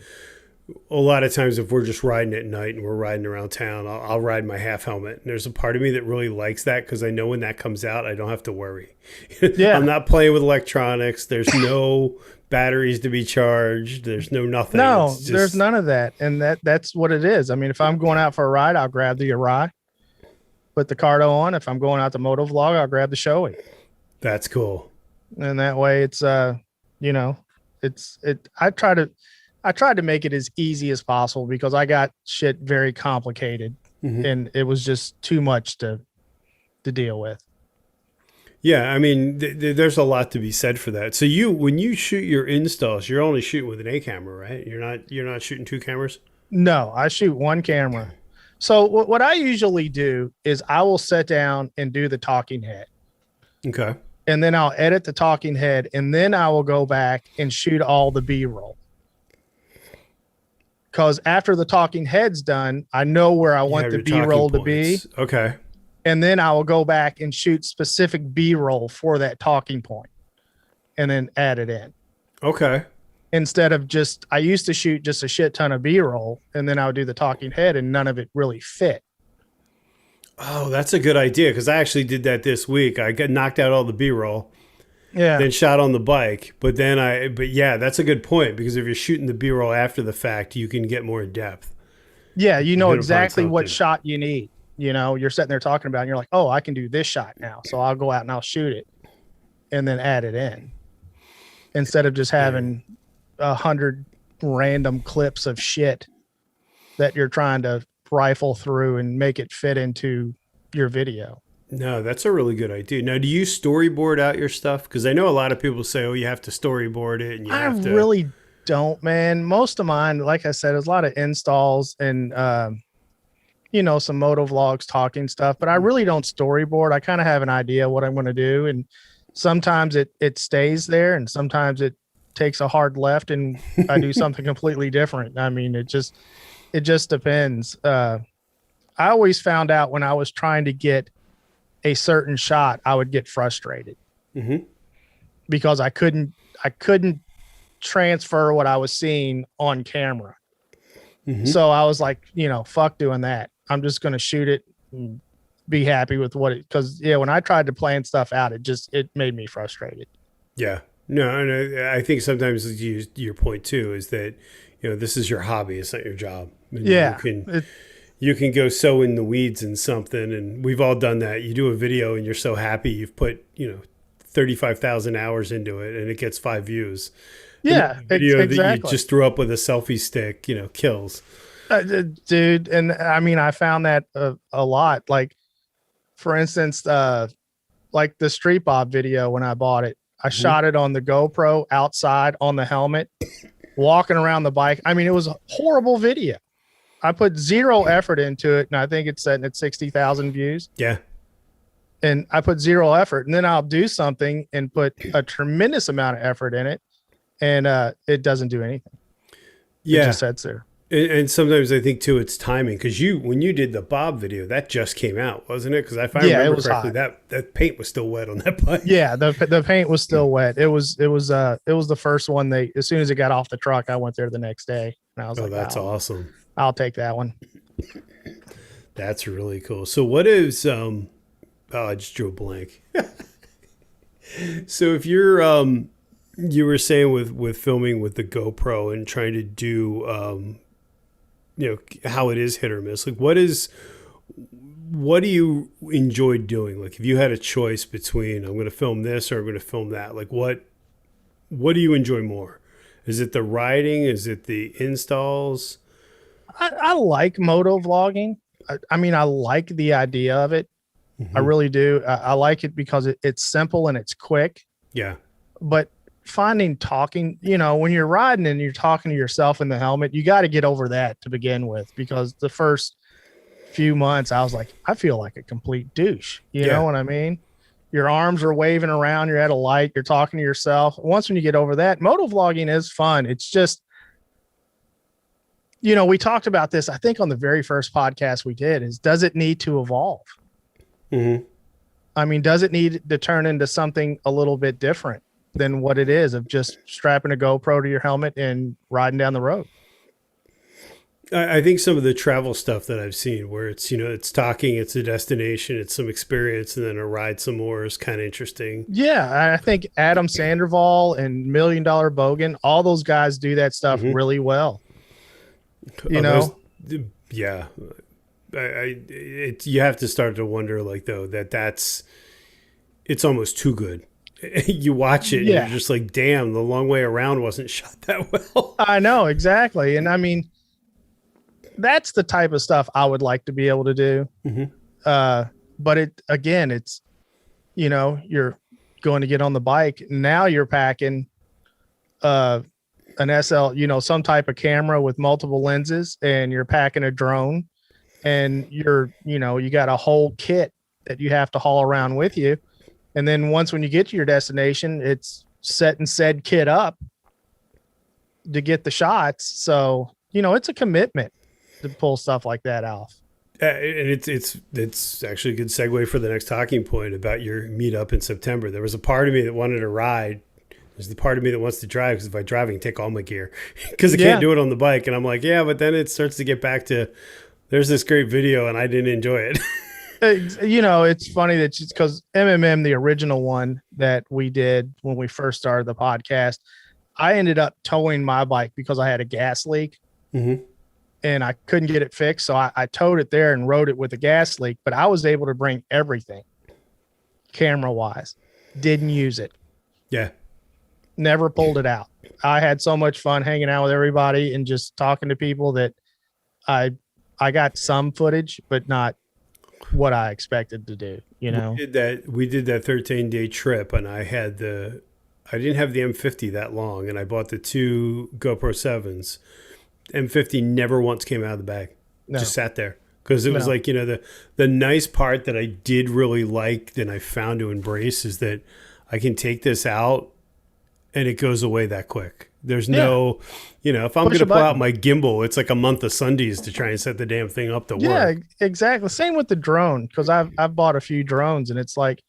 a lot of times if we're just riding at night and we're riding around town, I'll ride my half helmet. And there's a part of me that really likes that, because I know when that comes out, I don't have to worry. I'm Yeah. not playing with electronics. There's no batteries to be charged. There's no nothing. No, It's there's just, none of that, and that's what it is. I mean, if I'm going out for a ride, I'll grab the Arai, put the Cardo on. If I'm going out to moto vlog, I'll grab the Shoei, that's cool. and that way it's you know, it's it. I tried to make it as easy as possible, because I got shit very complicated, Hmm. and it was just too much to deal with. Yeah, I mean, there's a lot to be said for that. So when you shoot your installs, you're only shooting with an A camera, right? You're not shooting two cameras. No, I shoot one camera. So what I usually do is I will sit down and do the talking head, Okay. and then I'll edit the talking head, and then I will go back and shoot all the B-roll. Because after the talking head's done, I know where I You want have the your talking B-roll to be, points. Okay. and then I will go back and shoot specific B-roll for that talking point, and then add it in. Okay. Instead of just, I used to shoot just a shit ton of B-roll, and then I would do the talking head, and none of it really fit. Oh, that's a good idea, because I actually did that this week. I got knocked out all the B-roll, Yeah. then shot on the bike. But yeah, that's a good point, because if you're shooting the B-roll after the fact, you can get more in depth. Yeah, you know Hit upon exactly what something. shot you need. you're sitting there talking about it and you're like, oh, I can do this shot now. So I'll go out and I'll shoot it and then add it in instead of just Yeah. having 100 random clips of shit that you're trying to rifle through and make it fit into your video. No, that's a really good idea. Now, do you storyboard out your stuff? Because I know a lot of people say, "Oh, you have to storyboard it, and you I have to." really don't, man. Most of mine, like I said, is a lot of installs and some moto vlogs talking stuff, but I really don't storyboard. I kind of have an idea what I'm going to do, and sometimes it stays there, and sometimes it takes a hard left, and I do something completely different. I mean, it just depends. I always found out when I was trying to get a certain shot, I would get frustrated Mm-hmm. because I couldn't transfer what I was seeing on camera. Mm-hmm. So I was like, fuck doing that. I'm just going to shoot it and be happy with what it, cause when I tried to plan stuff out, it made me frustrated. Yeah. No, and I think sometimes your point too is that this is your hobby; it's not your job. And Yeah. you can go so in the weeds in something, and we've all done that. You do a video, and you're so happy you've put 35,000 hours into it, and it gets 5 views. And Yeah, the video that you exactly. just threw up with a selfie stick, kills. Dude. And I mean, I found that a lot. Like, for instance, like the Street Bob video when I bought it, I Mm-hmm. shot it on the GoPro outside on the helmet, walking around the bike. I mean, it was a horrible video. I put zero effort into it, and I think it's setting at 60,000 views. Yeah. And I put zero effort, and then I'll do something and put a tremendous amount of effort in it, and it doesn't do anything. It Yeah. just sits there. And sometimes I think too it's timing because when you did the Bob video that just came out, wasn't it? Because if I Yeah, it remember was correctly, hot. that paint was still wet on that bike. Yeah, the paint was still wet. It was the first one. They, as soon as it got off the truck, I went there the next day, and I was Oh, like, that's oh, awesome. I'll take that one. That's really cool. So what is oh, I just drew a blank. So if you were saying with filming with the GoPro and trying to do how it is hit or miss. Like what do you enjoy doing? Like if you had a choice between I'm going to film this or I'm going to film that, like what do you enjoy more? Is it the riding? Is it the installs? I like moto vlogging. I mean, I like the idea of it. I Mm-hmm. really do. I like it because it's simple and it's quick. Yeah. But finding talking, when you're riding and you're talking to yourself in the helmet, you got to get over that to begin with, because the first few months I was like, I feel like a complete douche. You Yeah. know what I mean? Your arms are waving around, you're at a light, you're talking to yourself. Once when you get over that, moto vlogging is fun. It's just, we talked about this, I think on the very first podcast we did, is does it need to evolve? Mm-hmm. I mean, does it need to turn into something a little bit different than what it is of just strapping a GoPro to your helmet and riding down the road? I think some of the travel stuff that I've seen where it's, it's talking, it's a destination, it's some experience, and then a ride some more is kind of interesting. Yeah, I think Adam Sandoval and $1 Million Bogan, all those guys do that stuff Mhm. really well. You Oh, know, yeah. You have to start to wonder, like, though, it's almost too good. You watch it and Yeah. you're just like, damn, the long way around wasn't shot that well. I know exactly. And I mean, that's the type of stuff I would like to be able to do. Mhm. But it's, you're going to get on the bike. Now you're packing an SL, some type of camera with multiple lenses, and you're packing a drone, and you got a whole kit that you have to haul around with you. And then once when you get to your destination, it's setting said kit up to get the shots. So, it's a commitment to pull stuff like that off. And it's actually a good segue for the next talking point about your meetup in September. There was a part of me that wanted to ride. There's the part of me that wants to drive because if I drive, I can take all my gear because I Yeah. can't do it on the bike. And I'm like, yeah, but then it starts to get back to there's this great video and I didn't enjoy it. It's funny that just because MMM, the original one that we did when we first started the podcast, I ended up towing my bike because I had a gas leak. Mm-hmm. and I couldn't get it fixed. So I towed it there and rode it with a gas leak, but I was able to bring everything camera wise. Didn't use it. Yeah. Never pulled it out. I had so much fun hanging out with everybody and just talking to people that I I got some footage, but not what I expected to do, you know? We did that 13-day trip, and I didn't have the M50 that long, and I bought the two GoPro 7s. M50 never once came out of the bag. Just No, sat there. Because it was no. like, the nice part that I did really like and I found to embrace is that I can take this out and it goes away that quick. There's Yeah. no, if I'm going Push to a pull out button. my gimbal, it's like a month of Sundays to try and set the damn thing up to Yeah, work. exactly. Same with the drone, because I've bought a few drones and it's like,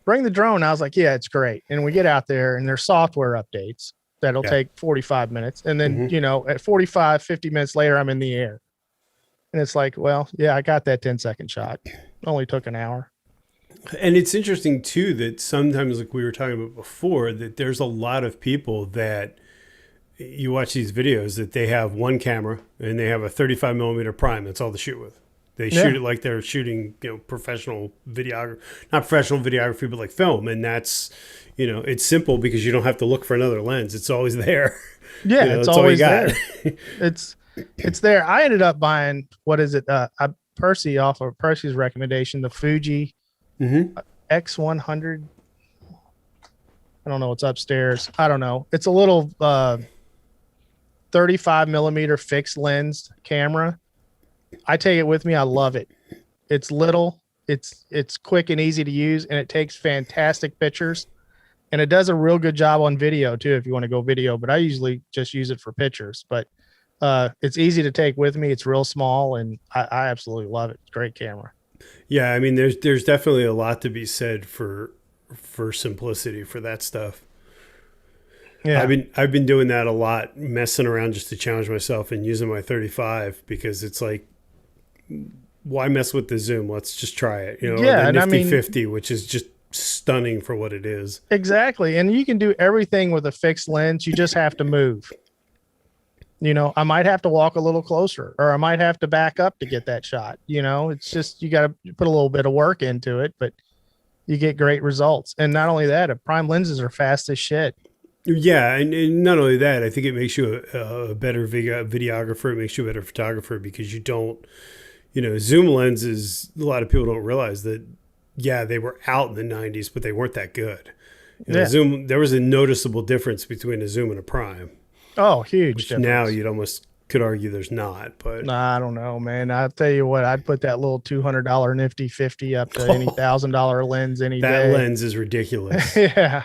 bring the drone. I was like, yeah, it's great. And we get out there and there's software updates that'll Yeah. take 45 minutes. And then, Hmm. at 45, 50 minutes later, I'm in the air. And it's like, well, yeah, I got that 10-second shot. Only took an hour. And it's interesting too that sometimes, like we were talking about before, that there's a lot of people that you watch these videos that they have one camera and they have a 35 millimeter prime. That's all they shoot with. They shoot Yeah. it like they're shooting, professional videography, not professional videography, but like film. And that's, it's simple because you don't have to look for another lens. It's always there. Yeah. It's It's all you always got. there. It's, it's there. I ended up buying, what is it? Percy off of Percy's recommendation, the Fuji Hmm. X100. I don't know what's upstairs. I don't know. It's a little 35 millimeter fixed lens camera. I take it with me. I love it. It's little, it's quick and easy to use, and it takes fantastic pictures. And it does a real good job on video too, if you want to go video, but I usually just use it for pictures. But it's easy to take with me. It's real small, and I absolutely love it. It's a great camera. Yeah. I mean, there's definitely a lot to be said for simplicity for that stuff. Yeah. I've been doing that a lot, messing around just to challenge myself and using my 35 because it's like, why mess with the zoom? Let's just try it. Or the Yeah. And I nifty mean, 50, which is just stunning for what it is. exactly. And you can do everything with a fixed lens. You just have to move. I might have to walk a little closer, or I might have to back up to get that shot. It's just, you got to put a little bit of work into it, but you get great results. And not only that, prime lenses are fast as shit. Yeah, and not only that, I think it makes you a better videographer. It makes you a better photographer because you don't, zoom lenses. A lot of people don't realize that. Yeah, they were out in the '90s, but they weren't that good. Yeah. Zoom. There was a noticeable difference between a zoom and a prime, Oh, huge which now difference. you'd almost could argue there's not. But Nah, I don't know, man. I'll tell you what, I'd put that little $200 nifty 50 up to any $1,000 lens any that day. lens is ridiculous. Yeah.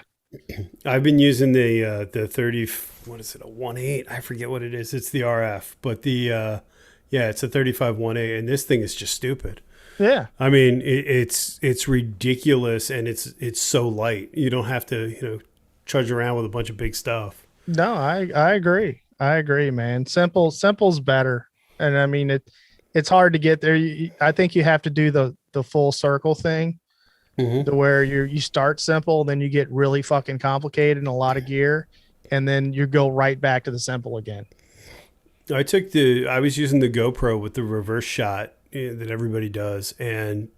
I've been using the 30. What is it? A 1.8? I forget what it is. It's the RF, but yeah, it's a 35 1.8, and this thing is just stupid. Yeah. I mean, it's ridiculous, and it's so light. You don't have to trudge around with a bunch of big stuff. No, I agree. I agree, man. Simple's better. And I mean, it's hard to get there. I think you have to do the full circle thing, Hmm. to where you start simple, then you get really fucking complicated and a lot of gear, and then you go right back to the simple again. I was using the GoPro with the reverse shot that everybody does, and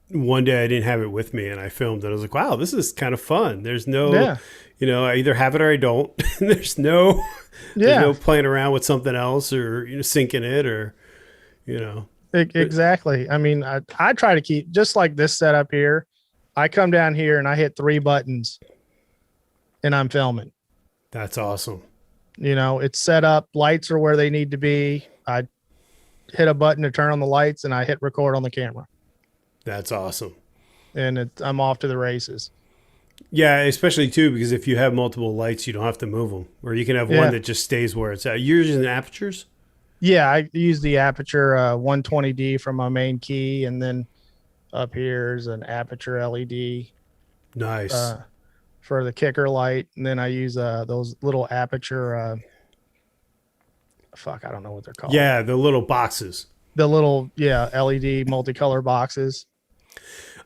one day I didn't have it with me, and I filmed it. I was like, wow, this is kind of fun. There's no, Yeah. I either have it or I don't. there's no there's Yeah. no playing around with something else or syncing it or you know. But Exactly. I mean, I try to keep just like this setup here. I come down here and I hit three buttons and I'm filming. that's awesome. It's set up. Lights are where they need to be. I hit a button to turn on the lights and I hit record on the camera, That's awesome. and I'm off to the races. Yeah, especially too because if you have multiple lights, you don't have to move them, or you can have one Yeah. that just stays where it's at. You're using apertures. Yeah. I use the aperture 120D from my main key. And then up here is an aperture LED Nice. uh, for the kicker light. And then I use those little aperture, fuck, I don't know what they're called. Yeah, the little boxes. The little, yeah, LED multicolor boxes.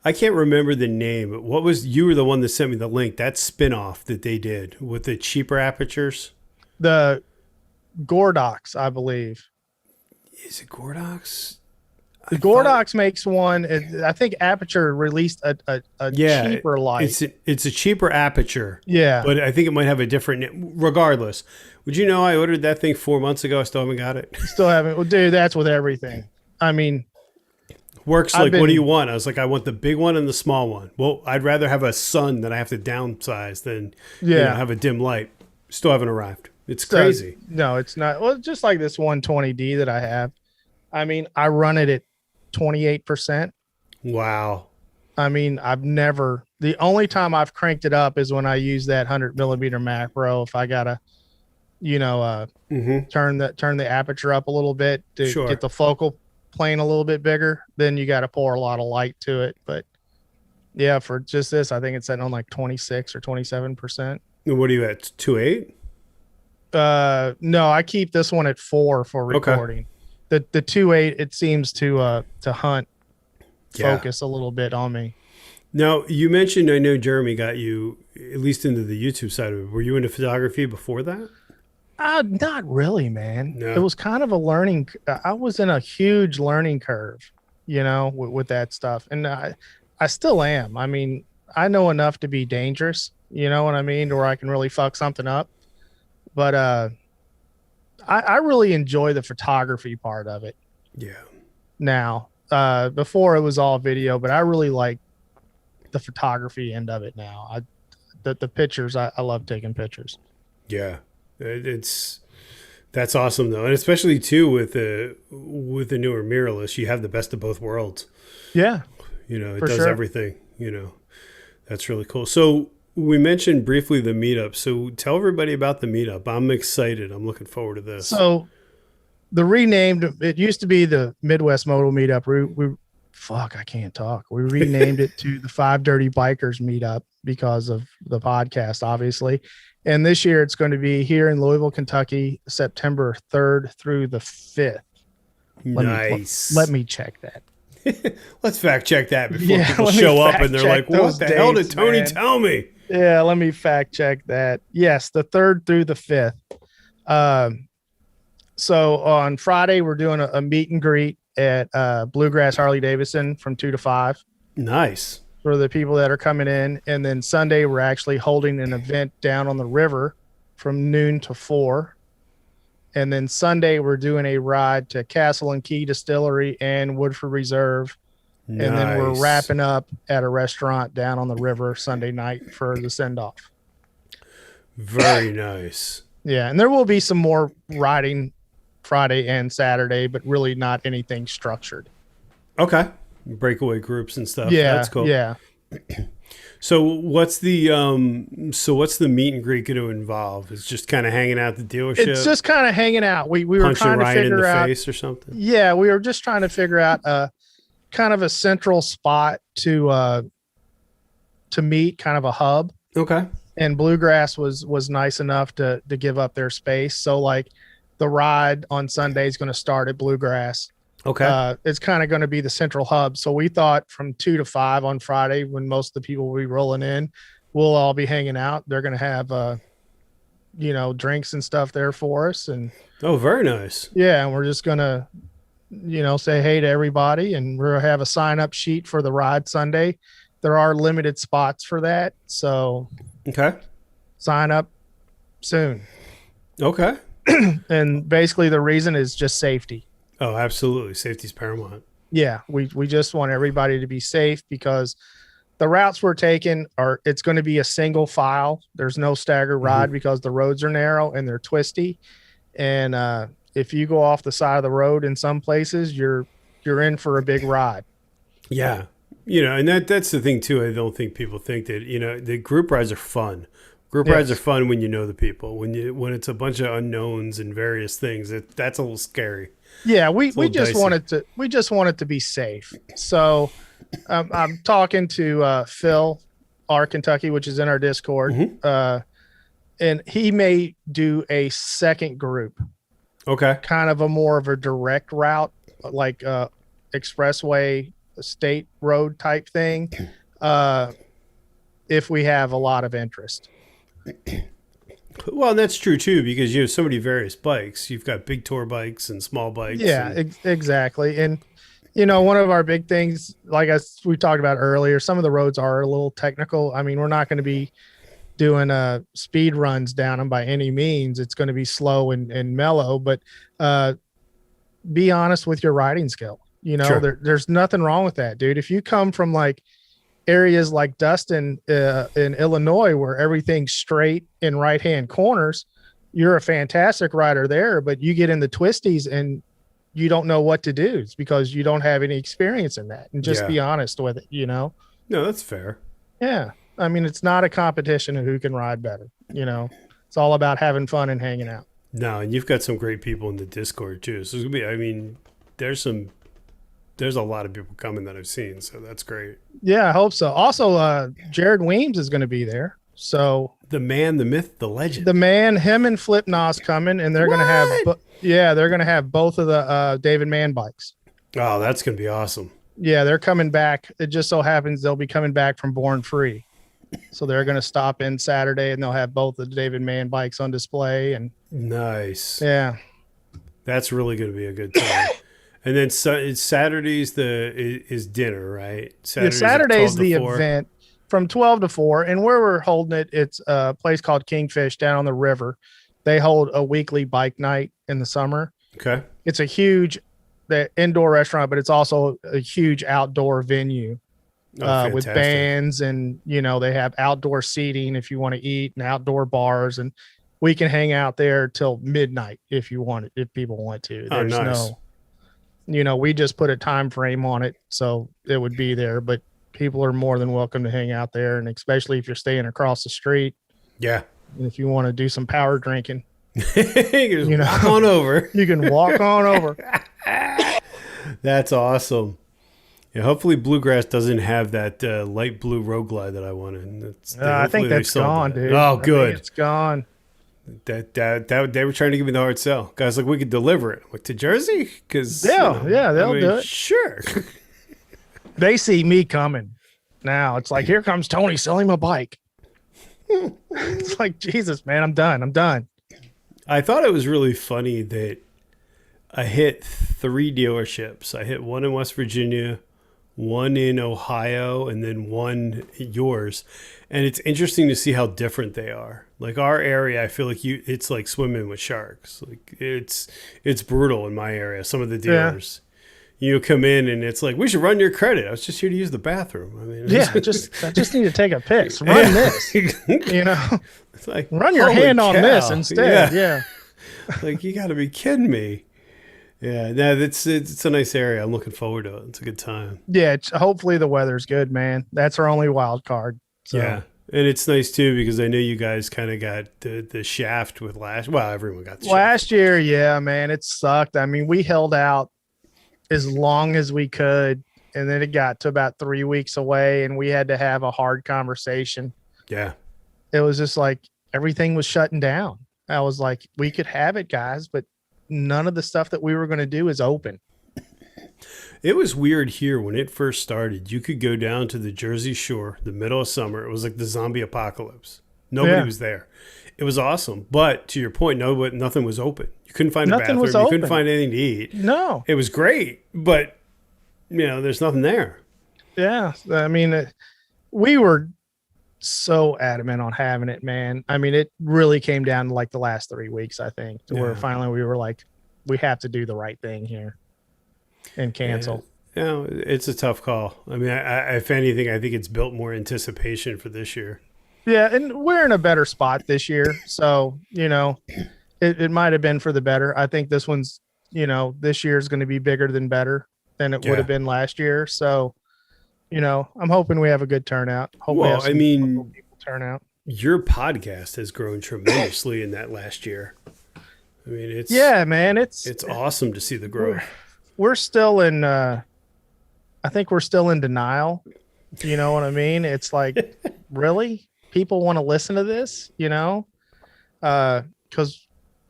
I can't remember the name. But you were the one that sent me the link? That spin-off that they did with the cheaper apertures. The Gordox, I believe. Is it Gordox? The I thought, Gordox makes one. I think Aperture released a yeah, cheaper light. it's a cheaper aperture, Yeah, but I think it might have a different. Regardless, would you know I ordered that thing 4 months ago? I still haven't got it. still haven't. Well, dude, that's with everything. I mean, Works I've like, what do you been want? I was like, I want the big one and the small one. Well, I'd rather have a sun that I have to downsize than, yeah. have a dim light. Still haven't arrived. It's So crazy. no, it's not. Well, just like this 120D that I have. I mean, I run it at 28%. Wow. I mean, I've never. The only time I've cranked it up is when I use that 100 millimeter macro. If I gotta, you know, Mm-hmm. turn the aperture up a little bit to get Sure. the focal plane a little bit bigger, then you got to pour a lot of light to it. But yeah, for just this, I think it's setting on like 26 or 27%. And what are you at? 2.8? No, I keep this one at 4 for Okay. recording. The 2.8, it seems to hunt Yeah. focus a little bit on me. Now, you mentioned, I know Jeremy got you at least into the YouTube side of it. Were you into photography before that? Not really, man. It No. was kind of a learning. I was in a huge learning curve, with that stuff, and I still am. I mean, I know enough to be dangerous. You know what I mean, where I can really fuck something up. But I really enjoy the photography part of it Yeah. now. Before it was all video, but I really like the photography end of it now. The pictures. I love taking pictures. Yeah. It's that's awesome though, and especially too with the newer mirrorless, you have the best of both worlds. Yeah, It for does sure. everything. That's really cool. So we mentioned briefly the meetup. So tell everybody about the meetup. I'm excited. I'm looking forward to this. So the renamed, it used to be the Midwest Modal Meetup. Fuck, I can't talk. We renamed it to the Five Dirty Bikers Meetup because of the podcast, obviously. And this year it's going to be here in Louisville, Kentucky, September 3rd through the 5th. Let Nice. me check that. Let's fact check that before Yeah, people let me show up fact and they're check like, those "What the hell did dates, Tony man. tell me?" Yeah, let me fact check that. Yes, the 3rd through the 5th. So on Friday, we're doing a meet and greet at Bluegrass Harley Davidson from 2 to 5 Nice. for the people that are coming in. And then Sunday, we're actually holding an event down on the river from noon to 4. And then Sunday, we're doing a ride to Castle and Key Distillery and Woodford Reserve. And then we're Nice. wrapping up at a restaurant down on the river Sunday night for the send off. Very nice. Yeah. And there will be some more riding Friday and Saturday, but really not anything structured. Okay. Breakaway groups and stuff. Yeah. That's cool. Yeah. So what's the meet and greet going to involve? It's just kind of hanging out at the dealership, It's just kind of hanging out. We were punching trying to Ryan in figure the out. face or something. Yeah. We were just trying to figure out kind of a central spot to meet, kind of a hub. Okay. And Bluegrass was nice enough to give up their space. So like the ride on Sunday is going to start at Bluegrass. Okay. It's kind of going to be the central hub. So we thought from 2 to 5 on Friday, when most of the people will be rolling in, we'll all be hanging out. They're going to have, drinks and stuff there for us. And Oh, very nice. yeah, and we're just going to, say hey to everybody, and we'll have a sign up sheet for the ride Sunday. There are limited spots for that. So Okay. sign up soon. Okay. And basically the reason is just safety. Oh, absolutely. Safety's paramount. Yeah, we just want everybody to be safe because the routes we're taking it's going to be a single file. There's no stagger ride because the roads are narrow and they're twisty. And if you go off the side of the road in some places, you're in for a big ride. Yeah. And that's the thing too. I don't think people think that, the group rides are fun. Group rides are Yes. fun when you know the people. When it's a bunch of unknowns and various things, that's a little scary. Yeah, we little just dicey. want it to be safe. So I'm talking to Phil, our Kentucky, which is in our Discord, and he may do a second group, Okay. kind of more of a direct route, like expressway, state road type thing, if we have a lot of interest. Well, and that's true too because you have so many various bikes. You've got big tour bikes and small bikes, Yeah, and exactly. And one of our big things, like as we talked about earlier, some of the roads are a little technical. I mean, we're not going to be doing speed runs down them by any means. It's going to be slow and mellow, but uh, be honest with your riding skill. sure, There's nothing wrong with that, dude. If you come from like areas like Dustin in Illinois, where everything's straight in right hand corners, you're a fantastic rider there. But you get in the twisties and you don't know what to do. It's because you don't have any experience in that. And just yeah, be honest with it. no, that's fair. Yeah. I mean, it's not a competition of who can ride better. It's all about having fun and hanging out. No, and you've got some great people in the Discord too. So it's gonna be. I mean, there's some. There's a lot of people coming that I've seen, so that's great. Yeah, I hope so. Also, Jared Weems is going to be there. So The man, the myth, the the legend. man, him and Flip Nos coming, and they're going to have, What? they're going to have both of the David Mann bikes. Oh, that's gonna be awesome. Yeah, they're coming back. It just so happens they'll be coming back from Born Free. So they're going to stop in Saturday and they'll have both the David Mann bikes on display. And Nice. yeah, That's really gonna be a good time. And then it's Saturdays is dinner, right? yeah, Saturdays like Saturday's 12 to the 4. event from 12 to 4. And where we're holding it, it's a place called Kingfish down on the river. They hold a weekly bike night in the summer. Okay. It's a huge the indoor restaurant, but it's also a huge outdoor venue Oh, with fantastic. bands, and they have outdoor seating if you want to eat, and outdoor bars, and we can hang out there till midnight if you want it, if people want to. Oh, There's nice. no, we just put a time frame on it, so it would be there, but people are more than welcome to hang out there, and especially if you're staying across the street, Yeah. and if you want to do some power drinking, Just walk on over. you can walk on over. That's awesome. Yeah, hopefully Bluegrass doesn't have that light blue Road Glide that I wanted. I Hopefully think they that's sold gone, that. dude. Oh, I think good. it's gone. That they were trying to give me the hard sell. Guys, like we could deliver it. I'm like, to Jersey, because Yeah, they'll do it. Sure. They see me coming. Now it's like, here comes Tony selling my bike. It's like, Jesus, man, I'm done. I thought it was really funny that I hit 3 dealerships. I hit one in West Virginia, one in Ohio, and then one yours. And it's interesting to see how different they are. Like our area, I feel like it's like swimming with sharks. Like it's brutal in my area. Some of the Yeah. dealers, you come in and it's like, we should run your credit. I was just here to use the bathroom. I mean, Yeah, I just need to take a piss. Run this. It's like Run your holy hand on cow. this instead. Yeah. Like you got to be kidding me. Yeah, no, it's a nice area. I'm looking forward to it. It's a good time. Yeah. Hopefully the weather's good, man. That's our only wild card. So Yeah, and it's nice too because I know you guys kind of got the shaft with last. Well, everyone got the shaft. last year, yeah, man, it sucked. I mean, we held out as long as we could, and then it got to about 3 weeks away, and we had to have a hard conversation. Yeah, It was just like everything was shutting down. I was like, we could have it, guys, but none of the stuff that we were going to do is open. it was weird here when it first started. You could go down to the Jersey Shore, the middle of summer. It was like the zombie apocalypse. Nobody Yeah. was there. It was awesome, but to your point, nothing was open. You couldn't find a Nothing bathroom. was You couldn't open. find anything to eat. No. It was great, but there's nothing there. Yeah. I mean, we were so adamant on having it, man. I mean, it really came down to like the last 3 weeks, I think, to where Yeah. finally we were like, we have to do the right thing here and cancel. Yeah, it's a tough call. I mean, if anything, I think it's built more anticipation for this year. Yeah. And we're in a better spot this year. So, it might have been for the better. I think this one's, this year is going to be bigger than better than it would Yeah. have been last year. So, I'm hoping we have a good turnout. Hope we Well, have some I mean, local people turn out. your podcast has grown tremendously in that last year. I mean, Yeah, man. it's awesome to see the growth. We're still in, I think we're still in denial. You know what I mean? It's like, really? People want to listen to this, because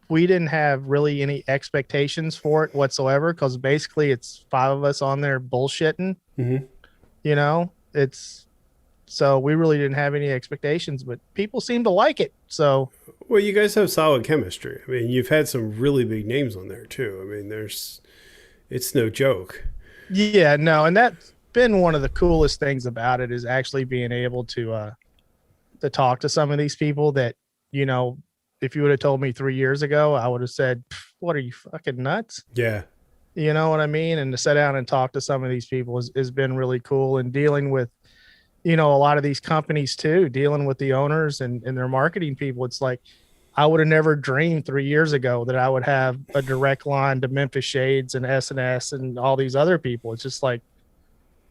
we didn't have really any expectations for it whatsoever. Because basically, it's 5 of us on there bullshitting. Mm-hmm. It's So we really didn't have any expectations, but people seem to like it. So Well, you guys have solid chemistry. I mean, you've had some really big names on there too. I mean, it's no joke. yeah, no, and that's been one of the coolest things about it is actually being able to talk to some of these people that, you know, if you would have told me 3 years ago, I would have said, what are you fucking nuts? Yeah. You know what I mean? And to sit down and talk to some of these people has been really cool, and dealing with, you know, a lot of these companies too, dealing with the owners and their marketing people. It's like, I would have never dreamed 3 years ago that I would have a direct line to Memphis Shades and S&S and all these other people. It's just like,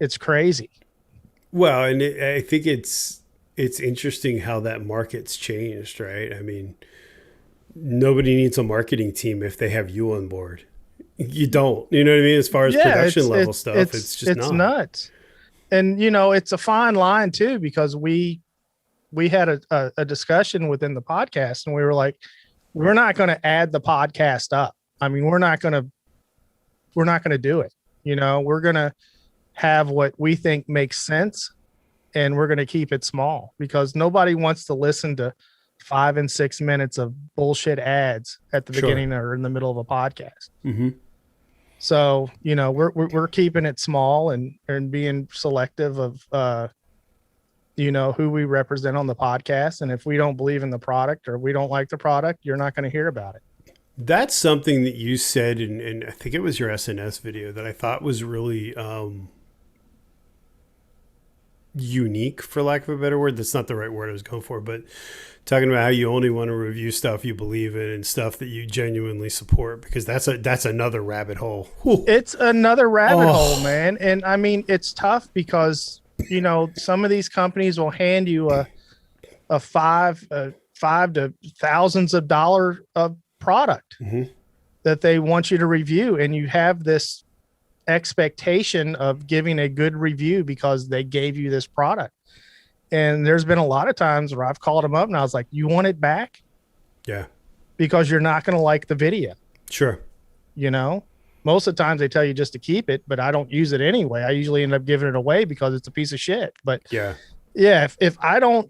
it's crazy. Well, and I think it's interesting how that market's changed, right? I mean, nobody needs a marketing team if they have you on board. You don't, you know what I mean? As far as Yeah, production level stuff, it's just it's not. nuts. And you know, it's a fine line too, because we had a discussion within the podcast, and we were like, we're not going to add the podcast up. I mean, we're not going to do it. You know, we're going to have what we think makes sense, and we're going to keep it small, because nobody wants to listen to 5 and 6 minutes of bullshit ads at the Sure. beginning or in the middle of a podcast. Mm-hmm. So, you know, we're keeping it small and being selective of, you know, who we represent on the podcast. And if we don't believe in the product or we don't like the product, you're not going to hear about it. That's something that you said in I think it was your SNS video that I thought was really unique, for lack of a better word. That's not the right word I was going for, but talking about how you only want to review stuff you believe in and stuff that you genuinely support, because that's another rabbit hole. Whew. It's another rabbit hole, man. And I mean, it's tough because, you know, some of these companies will hand you a five to thousands of dollars of product that they want you to review, and you have this expectation of giving a good review because they gave you this product. And there's been a lot of times where I've called them up and I was like, you want it back? Yeah. Because you're not going to like the video. Sure. You know, most of the times they tell you just to keep it, but I don't use it anyway. I usually end up giving it away because it's a piece of shit. But Yeah. if I don't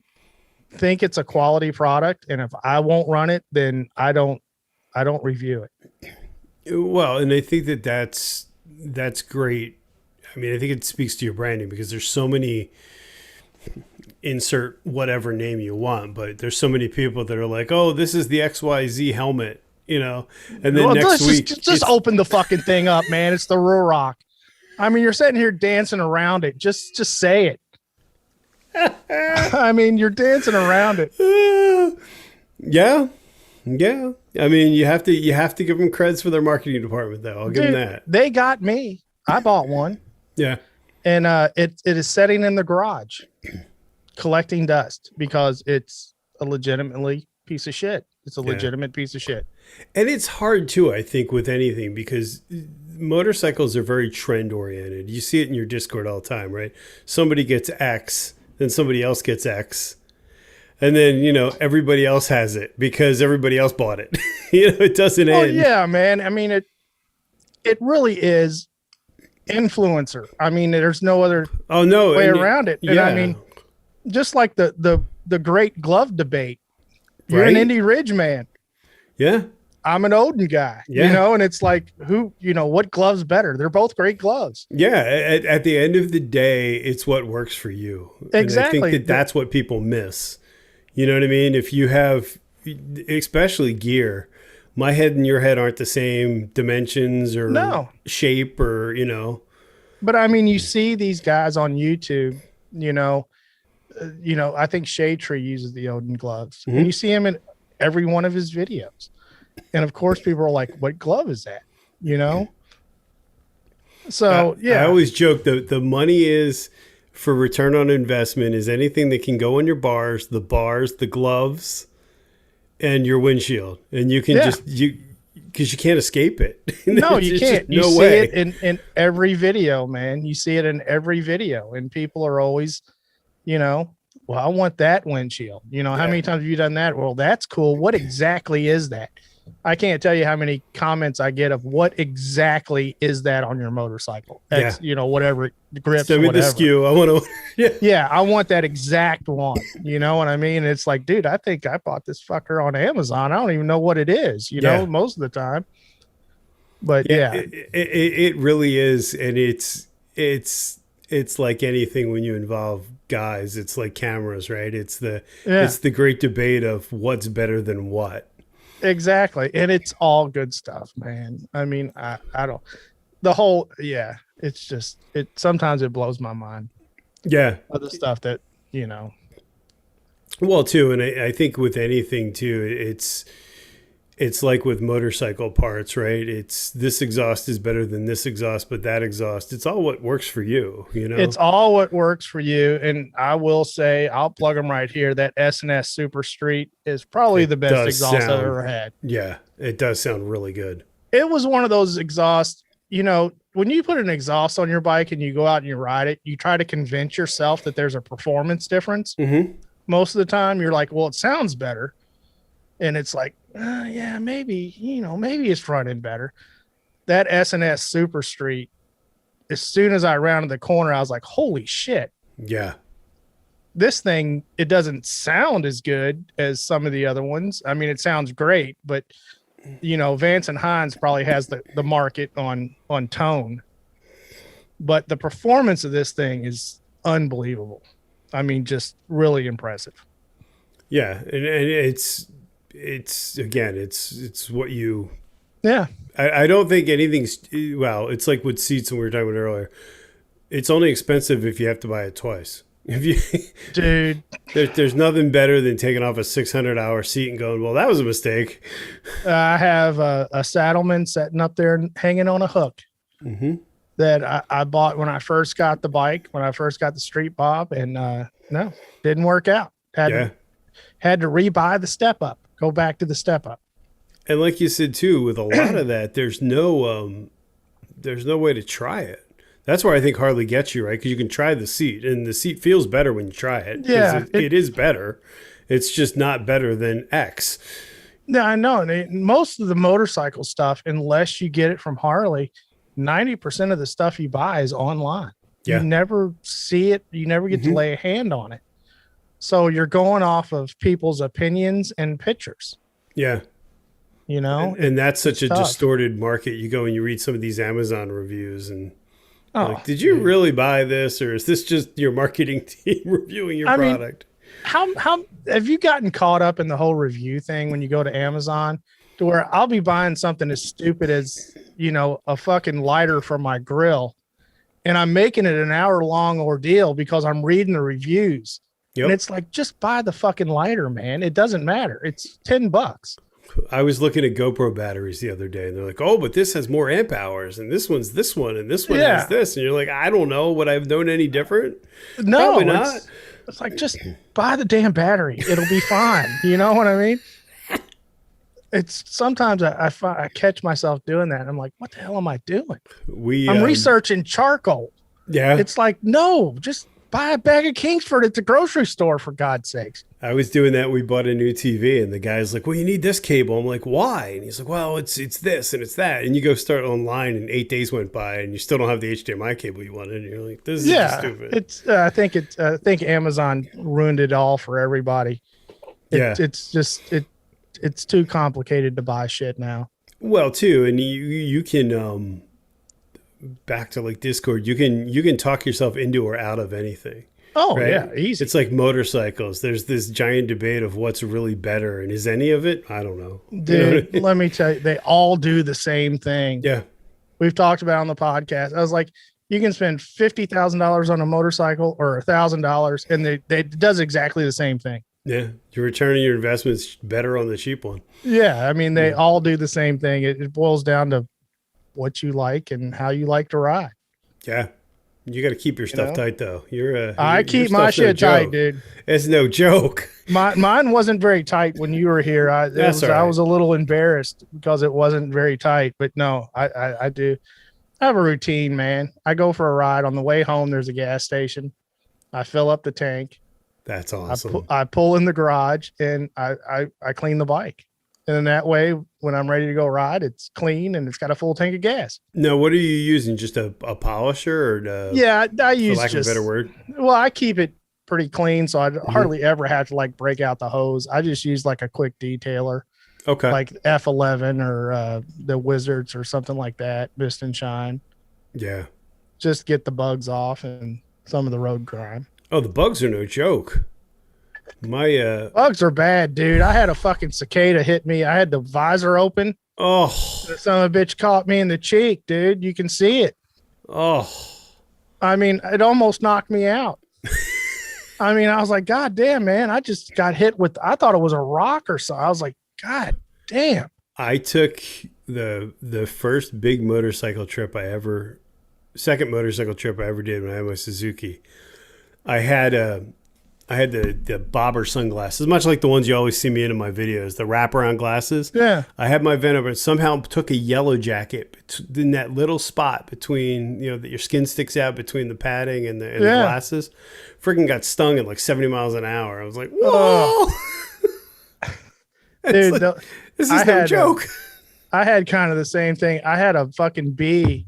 think it's a quality product, and if I won't run it, then I don't review it. Well, and I think that's great. I mean, I think it speaks to your branding, because there's so many, insert whatever name you want, but there's so many people that are like, oh, this is the XYZ helmet, you know, and then next week just open the fucking thing up, man. It's the Ruroc. I mean, you're sitting here dancing around it. Just say it. I mean, you're dancing around it. Yeah. Yeah. I mean, you have to give them creds for their marketing department, though. I'll give them that. They got me. I bought one. Yeah. And it is sitting in the garage collecting dust because it's a legitimately piece of shit. It's a legitimate piece of shit. And it's hard too, I think, with anything, because motorcycles are very trend oriented. You see it in your Discord all the time, right? Somebody gets X, then somebody else gets X. And then, you know, everybody else has it because everybody else bought it. You know, it doesn't end. Yeah, man. I mean, it really is influencer. I mean, there's no other way around it. And I mean, just like the great glove debate. You're an Indy Ridge man. Yeah. I'm an Odin guy, you know, and it's like, who, you know, what glove's better? They're both great gloves. Yeah. At the end of the day, it's what works for you. Exactly. And I think that's what people miss. You know what I mean? If you have, especially gear, my head and your head aren't the same dimensions or shape or, you know. But I mean, you see these guys on YouTube, you know, I think Shade Tree uses the Odin gloves, and you see him in every one of his videos. And of course, people are like, what glove is that? You know? So, I always joke that the money is for return on investment is anything that can go on your bars, the gloves, and your windshield. And you can because you can't escape it. No, you can't. You see way. it in every video, man. You see it in every video, and people are always, you know, well, I want that windshield. You know, how many times have you done that? Well, that's cool. What exactly is that? I can't tell you how many comments I get of what exactly is that on your motorcycle. Yeah. That's, whatever grips, Send me the whatever. SKU. I want to. Yeah. Yeah, I want that exact one. You know what I mean? It's like, dude, I think I bought this fucker on Amazon. I don't even know what it is, Yeah. most of the time. But Yeah. yeah, It really is, and it's like anything when you involve guys. It's like cameras, right? yeah, It's the great debate of what's better than what. exactly. And it's all good stuff, man. I mean, I don't, the whole, yeah, it's just, sometimes it blows my mind. Yeah. Other stuff that, you know, Well, too, and I think with anything too, it's like with motorcycle parts, right? It's this exhaust is better than this exhaust, but that exhaust, it's all what works for you, you know? it's all what works for you. And I will say, I'll plug them right here. That S&S Super Street is probably It the best does exhaust I've sound, ever had. yeah, it does sound really good. It was one of those exhausts, when you put an exhaust on your bike and you go out and you ride it, you try to convince yourself that there's a performance difference. Mm-hmm. Most of the time you're like, well, it sounds better. And it's like, yeah, maybe, maybe it's running better. That S&S Super Street, as soon as I rounded the corner, I was like, holy shit, Yeah. this thing, it doesn't sound as good as some of the other ones. I mean, it sounds great, but Vance and Hines probably has the market on tone, but the performance of this thing is unbelievable. I mean, just really impressive. Yeah. And it's again, it's what you, Yeah, I don't think anything's, well, it's like with seats and we were talking about earlier. It's only expensive if you have to buy it twice. If you, dude. there's nothing better than taking off a 600-hour seat and going, well, that was a mistake. I have a Saddleman sitting up there and hanging on a hook Mm-hmm. that I bought when I first got the bike, when I first got the Street Bob, and no, didn't work out. Yeah. Had to rebuy the step up, go back to the step up. And like you said too, with a lot of that, there's no way to try it. That's where I think Harley gets you, right? Because you can try the seat, and the seat feels better when you try it. Yeah, it is better. It's just not better than X. Yeah, I know. And most of the motorcycle stuff, unless you get it from Harley, 90% of the stuff you buy is online. Yeah. You never see it. You never get to lay a hand on it. So you're going off of people's opinions and pictures. Yeah. And that's such a tough. distorted market. You go and you read some of these Amazon reviews and Oh, did you really buy this, or is this just your marketing team reviewing your product? How have you gotten caught up in the whole review thing when you go to Amazon, to where I'll be buying something as stupid as, a fucking lighter for my grill, and I'm making it an hour-long ordeal because I'm reading the reviews. Yep. And it's like, just buy the fucking lighter, man. It doesn't matter. It's $10. I was looking at GoPro batteries the other day, and they're like, "Oh, but this has more amp hours, and this one's this one, and this one has this." And you're like, "I don't know. Would I have known any different? No, Probably not." It's like, just buy the damn battery. It'll be fine. You know what I mean? It's sometimes I catch myself doing that. And I'm like, what the hell am I doing? I'm researching charcoal. Yeah. It's like, no, just buy a bag of Kingsford at the grocery store, for God's sakes. I was doing that. We bought a new TV, and the guy's like, "Well, you need this cable." I'm like, "Why?" And he's like, "Well, it's this and it's that." And you go start online, and 8 days went by, and you still don't have the HDMI cable you wanted. And you're like, "This is just stupid." It's I think Amazon ruined it all for everybody. It's just it's too complicated to buy shit now. Well, too, and you can back to like Discord, you can talk yourself into or out of anything. Oh, right? yeah, easy. It's like motorcycles. There's this giant debate of what's really better, and is any of it? I don't know. Dude, let me tell you, they all do the same thing. Yeah. We've talked about it on the podcast. I was like, you can spend $50,000 on a motorcycle or $1,000, and it does exactly the same thing. Yeah, you're returning your investments better on the cheap one. Yeah, I mean, they all do the same thing. It boils down to what you like and how you like to ride. Yeah. You got to keep your stuff tight, though. I keep my shit tight, dude. It's no joke. Mine wasn't very tight when you were here. I was a little embarrassed because it wasn't very tight. But no, I do. I have a routine, man. I go for a ride. On the way home, there's a gas station. I fill up the tank. That's awesome. I pull in the garage and I clean the bike. And then that way, when I'm ready to go ride, it's clean and it's got a full tank of gas. No, what are you using? Just a polisher, or Yeah, I for use lack of a better just, word? well, I keep it pretty clean. So I Hmm. hardly ever have to like break out the hose. I just use like a quick detailer, Okay. like F11 or the Wizards or something like that, Mist and Shine, Yeah. just get the bugs off and some of the road grime. Oh, the bugs are no joke. My Bugs are bad, dude. I had a fucking cicada hit me. I had the visor open. oh The son of a bitch caught me in the cheek, dude. You can see it. oh I mean, it almost knocked me out. I mean, I was like, God damn, man. I just got hit with, I thought it was a rock or so. I was like, God damn. I took the first big motorcycle trip I ever second motorcycle trip I ever did when I had my Suzuki. I had I had the bobber sunglasses, much like the ones you always see me in my videos, the wraparound glasses. Yeah. I had my Venom, but somehow took a yellow jacket in that little spot between, that your skin sticks out between the padding and the Yeah. glasses. Freaking got stung at like 70 miles an hour. I was like, Oh, whoa. It's dude. like, this I is no had, joke. I had kind of the same thing. I had a fucking bee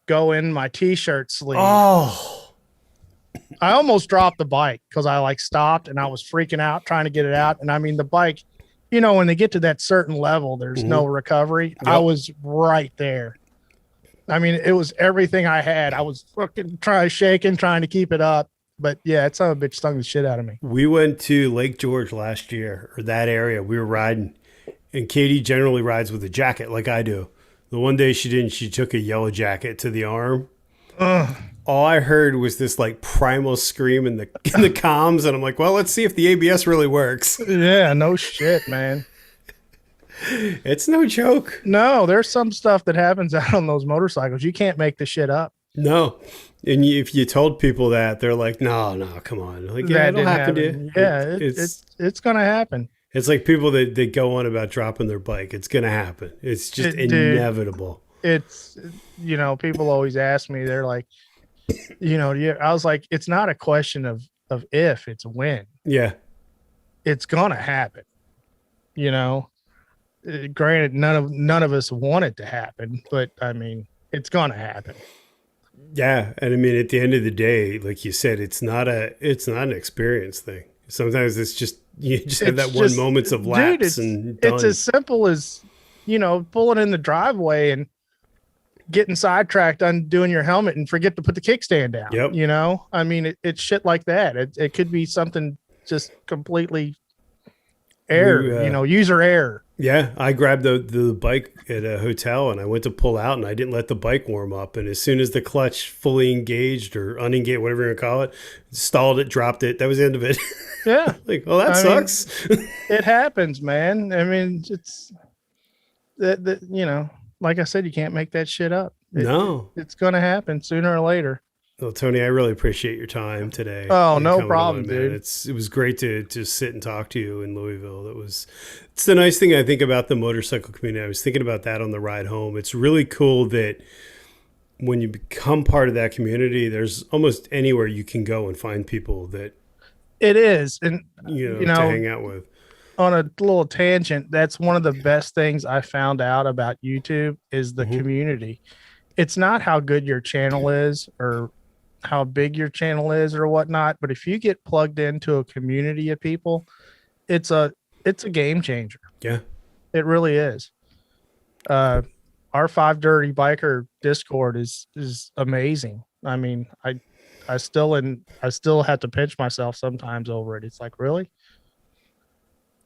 go in my t-shirt sleeve. Oh, I almost dropped the bike because I like stopped and I was freaking out trying to get it out. And I mean, the bike, when they get to that certain level, there's no hmm. recovery. I Yep. was right there. I mean, it was everything I had. I was fucking shaking, trying to keep it up. But yeah, it's son of a bitch stung the shit out of me. We went to Lake George last year, or that area. We were riding, and Katie generally rides with a jacket like I do. The one day she didn't, she took a yellow jacket to the arm. Ugh. All I heard was this like primal scream in the in the comms, and I'm like, well, let's see if the ABS really works. Yeah, no shit, man. It's no joke. No, there's some stuff that happens out on those motorcycles. You can't make the shit up. No. And if you told people that, they're like, no, no, come on. Like, yeah, That it'll didn't happen to you. happen. Yeah, it's gonna happen. It's like people that go on about dropping their bike. It's gonna happen. It's just Dude, inevitable. it's people always ask me, they're like, yeah, I was like, it's not a question of if, it's when. Yeah. It's gonna happen. You know, Granted, none of us want it to happen, but I mean, it's gonna happen. Yeah, and I mean, at the end of the day, like you said, it's not an experience thing. Sometimes it's just you just have It's that one just, moments of dude, lapse it's and it's done. as simple as pulling in the driveway and getting sidetracked on doing your helmet and forget to put the kickstand down. Yep. I mean, it's shit like that. It could be something just completely error, We user error. yeah, I grabbed the bike at a hotel and I went to pull out and I didn't let the bike warm up. And as soon as the clutch fully engaged or unengaged, whatever you want to call it, stalled it, dropped it. That was the end of it. Yeah. Like, well, that I mean, sucks. it happens, man. I mean, it's like I said, you can't make that shit up. No. It's going to happen sooner or later. Well, Tony, I really appreciate your time today Oh, and no coming problem, on, man. dude. It was great to sit and talk to you in Louisville. It's the nice thing I think about the motorcycle community. I was thinking about that on the ride home. It's really cool that when you become part of that community, there's almost anywhere you can go and find people that It is. And, to hang out with. on a little tangent, that's one of the best things I found out about YouTube is the Hmm. community. It's not how good your channel is or how big your channel is or whatnot, but if you get plugged into a community of people, it's a game changer. Yeah. It really is. Uh, our Five Dirty Biker Discord is amazing. I mean, I still have to pinch myself sometimes over it. It's like, really?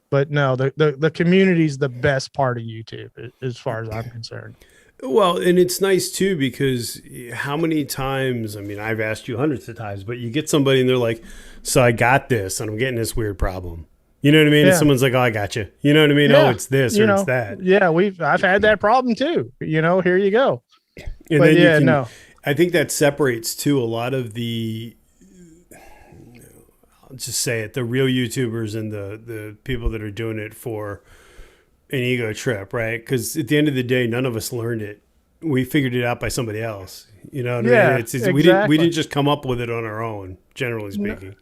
But no, the community is the best part of YouTube as far as I'm concerned. Well, and it's nice too because how many times, I mean, I've asked you hundreds of times, but you get somebody and they're like, so I got this and I'm getting this weird problem. You know what I mean? And Yeah. someone's like, oh, I got you. You know what I mean? Yeah. Oh, it's this or it's that. Yeah, I've had that problem too. Here you go. And But then yeah, you can, no. I think that separates too a lot of the, I'll just say it, the real YouTubers and the people that are doing it for an ego trip, right? Because at the end of the day, none of us learned it. We figured it out by somebody else. You know what I Yeah, mean? We exactly. didn't just come up with it on our own, generally speaking.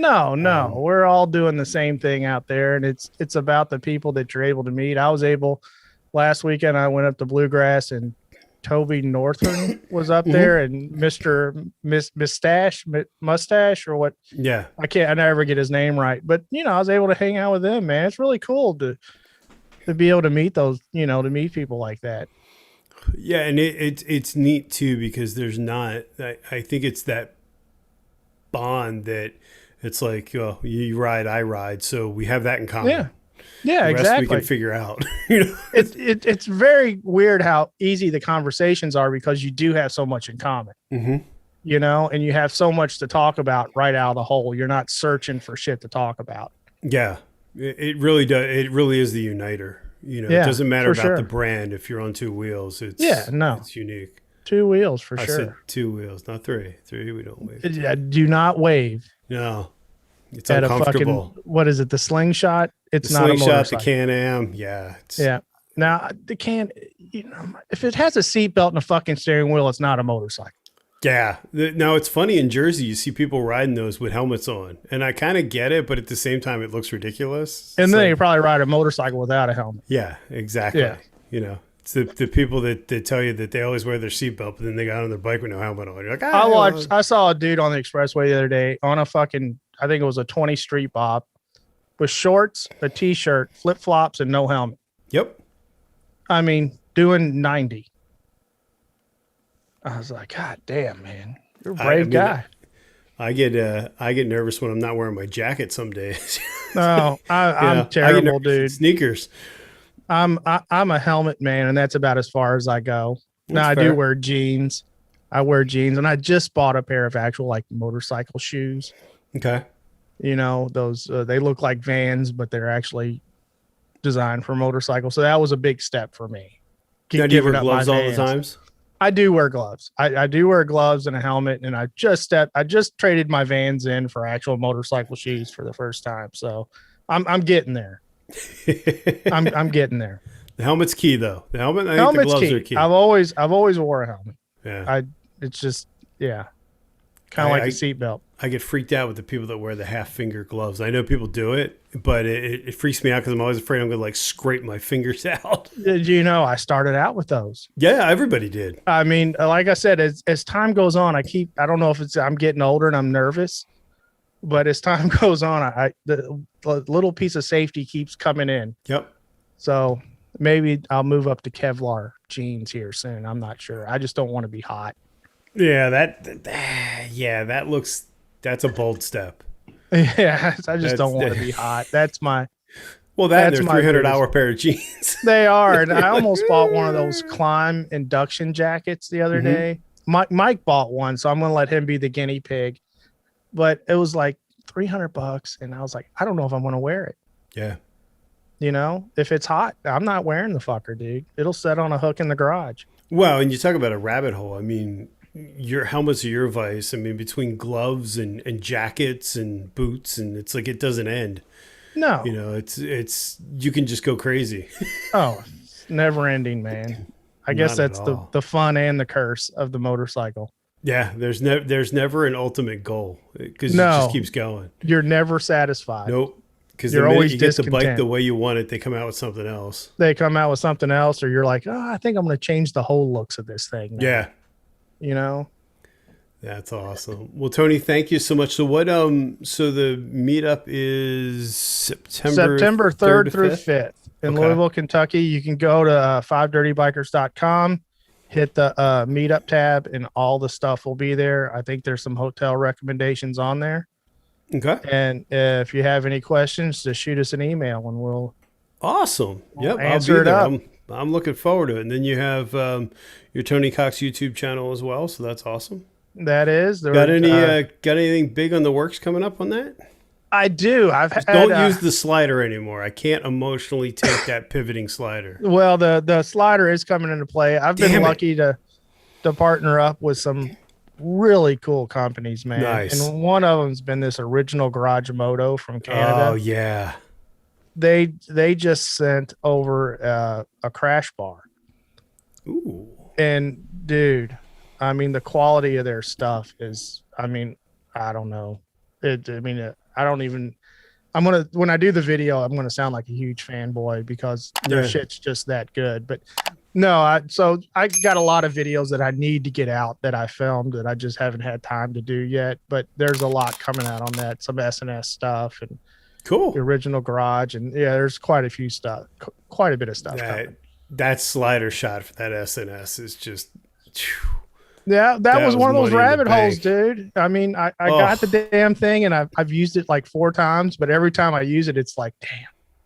No, Um, we're all doing the same thing out there, and it's about the people that you're able to meet. I was able last weekend. I went up to Bluegrass, and Toby Northern was up mhm. there, and Mustache, or what? Yeah. I never get his name right, but I was able to hang out with them, man. It's really cool to be able to meet to meet people like that. Yeah, and it's neat too because there's not. I think it's that bond that it's like, oh, you ride, I ride, so we have that in Yeah, common. yeah, The rest we can exactly. figure out. You know. It's very weird how easy the conversations are because you do have so much in common, Hmm. and you have so much to talk about right out of the hole. You're not searching for shit to talk about. Yeah, it really does. It really is the uniter. You know, it Yeah, doesn't matter for about the sure. brand if you're on two wheels. Yeah, no, It's unique. two wheels for I said sure. two wheels, not three. Three we don't wave to. Do not wave No, it's at a fucking, uncomfortable. what is it? The slingshot. The It's not a slingshot, the motorcycle. Can-Am, yeah, it's Yeah. Now they can't. If it has a seatbelt and a fucking steering wheel, it's not a motorcycle. yeah. Now it's funny in Jersey, you see people riding those with helmets on, and I kind of get it, but at the same time, it looks ridiculous. And It's then like, you probably ride a motorcycle without a helmet. yeah, exactly. Yeah. You know, it's the people that tell you that they always wear their seatbelt, but then they got on their bike with no helmet on. You're like, I saw a dude on the expressway the other day on a fucking, I think it was a 20 street bob with shorts, a t-shirt, flip flops, and no helmet. yep. I mean, doing 90. I was like, God damn, man, you're a I brave mean, guy. I get nervous when I'm not wearing my jacket some days. No, You I'm know, I get terrible, nervous in dude. sneakers. I'm a helmet man, and that's about as far as I go. Now That's I do fair. wear jeans. I wear jeans, and I just bought a pair of actual like motorcycle shoes. Okay. Those they look like Vans, but they're actually designed for motorcycles. So that was a big step for me. Now, do you wear Giving up my gloves all the Vans. times? I do wear gloves. I do wear gloves and a helmet, and I just traded my Vans in for actual motorcycle shoes for the first time. So I'm getting there. I'm The getting there. helmet's key, though. The helmet, I think the Helmet's gloves are key. key. I've always wore a helmet. Yeah. I it's just yeah, kind of like I, a seatbelt. I get freaked out with the people that wear the half finger gloves. I know people do it, but it freaks me out because I'm always afraid I'm going to like scrape my fingers out. Did you know I started out with those? Yeah, everybody did. I mean, like I said, as time goes on, I don't know if it's I'm getting older and I'm nervous, but as time goes on, the little piece of safety keeps coming in. Yep. So maybe I'll move up to Kevlar jeans here soon. I'm not sure. I just don't want to be hot. Yeah, yeah, that's a bold step. Yeah, I just That's don't want to be hot. That's my well, that and that's their my $300 biggest. pair of jeans. They are, and I almost bought one of those climb induction jackets the other Hmm. day. Mike bought one, so I'm gonna let him be the guinea pig. But it was like $300, and I was like, I don't know if I'm gonna wear it. Yeah. If it's hot, I'm not wearing the fucker, dude. It'll set on a hook in the garage. Well, and you talk about a rabbit hole. I mean, your helmets are your vice. I mean, between gloves and jackets and boots, and it's like it doesn't end. No, It's you can just go crazy. oh, it's never ending, man. I guess Not at that's the all. the fun and the curse of the motorcycle. Yeah, there's never an ultimate goal because it just No, keeps going. you're never satisfied. Nope. Because the You're minute always you get the bike the discontent. way you want it, they come out with something else. They come out with something else, or you're like, oh, I think I'm going to change the whole looks of this thing now. Yeah, You know, that's awesome. Well, Tony, thank you so much. So what? So the meetup is September 3rd 3rd to through 5th. 5th in Okay. Louisville, Kentucky. You can go to 5dirtybikers.com, hit the meetup tab, and all the stuff will be there. I think there's some hotel recommendations on there. Okay. And if you have any questions, just shoot us an email and we'll Awesome. Yep, I'll answer be it there. up. I'm looking forward to it. And then you have your Tony Cox YouTube channel as well, so that's awesome. That is there. Got anything big on the works coming up on that? I do. I've had. Don't use the slider anymore. I can't emotionally take that pivoting slider. Well, the slider is coming into play. I've been Damn it. lucky to partner up with some really cool companies, man. Nice. And one of them's been this Original Garage Moto from Canada. Oh yeah. They just sent over a crash bar, Ooh. and dude, I mean the quality of their stuff is. I mean, I don't know. I mean, I don't even. When I do the video, I'm gonna sound like a huge fanboy because their Yeah. shit's just that good. But no, I got a lot of videos that I need to get out that I filmed that I just haven't had time to do yet. But there's a lot coming out on that, some SNS stuff and the Cool. original garage, and yeah, there's quite a bit of stuff That coming. that slider shot for that SNS is just phew, Yeah, that that was was one of those money in the rabbit holes, bank. dude. I mean, I got the Oh, damn thing and I've used it like 4 times, but every time I use it, it's like, damn,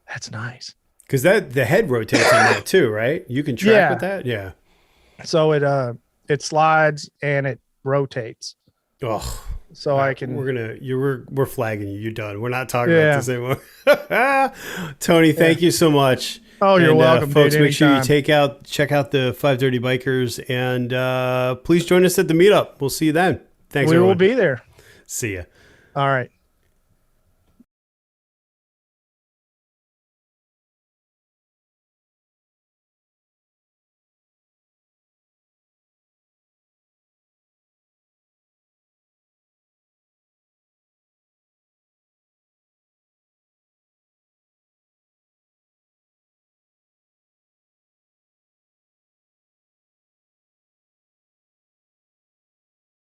that's nice. because that the head rotates on that too, right? You can track with Yeah. that. Yeah. So it slides and it rotates. Oh, So all I right. can We're flagging you. You're done. We're not talking about yeah. this anymore. Tony, Yeah. thank you so much. Oh, you're And welcome, dude. folks, make sure you Anytime. check out the 530 Bikers, and please join us at the meetup. We'll see you then. Thanks, We will everyone. be there. See ya. All right.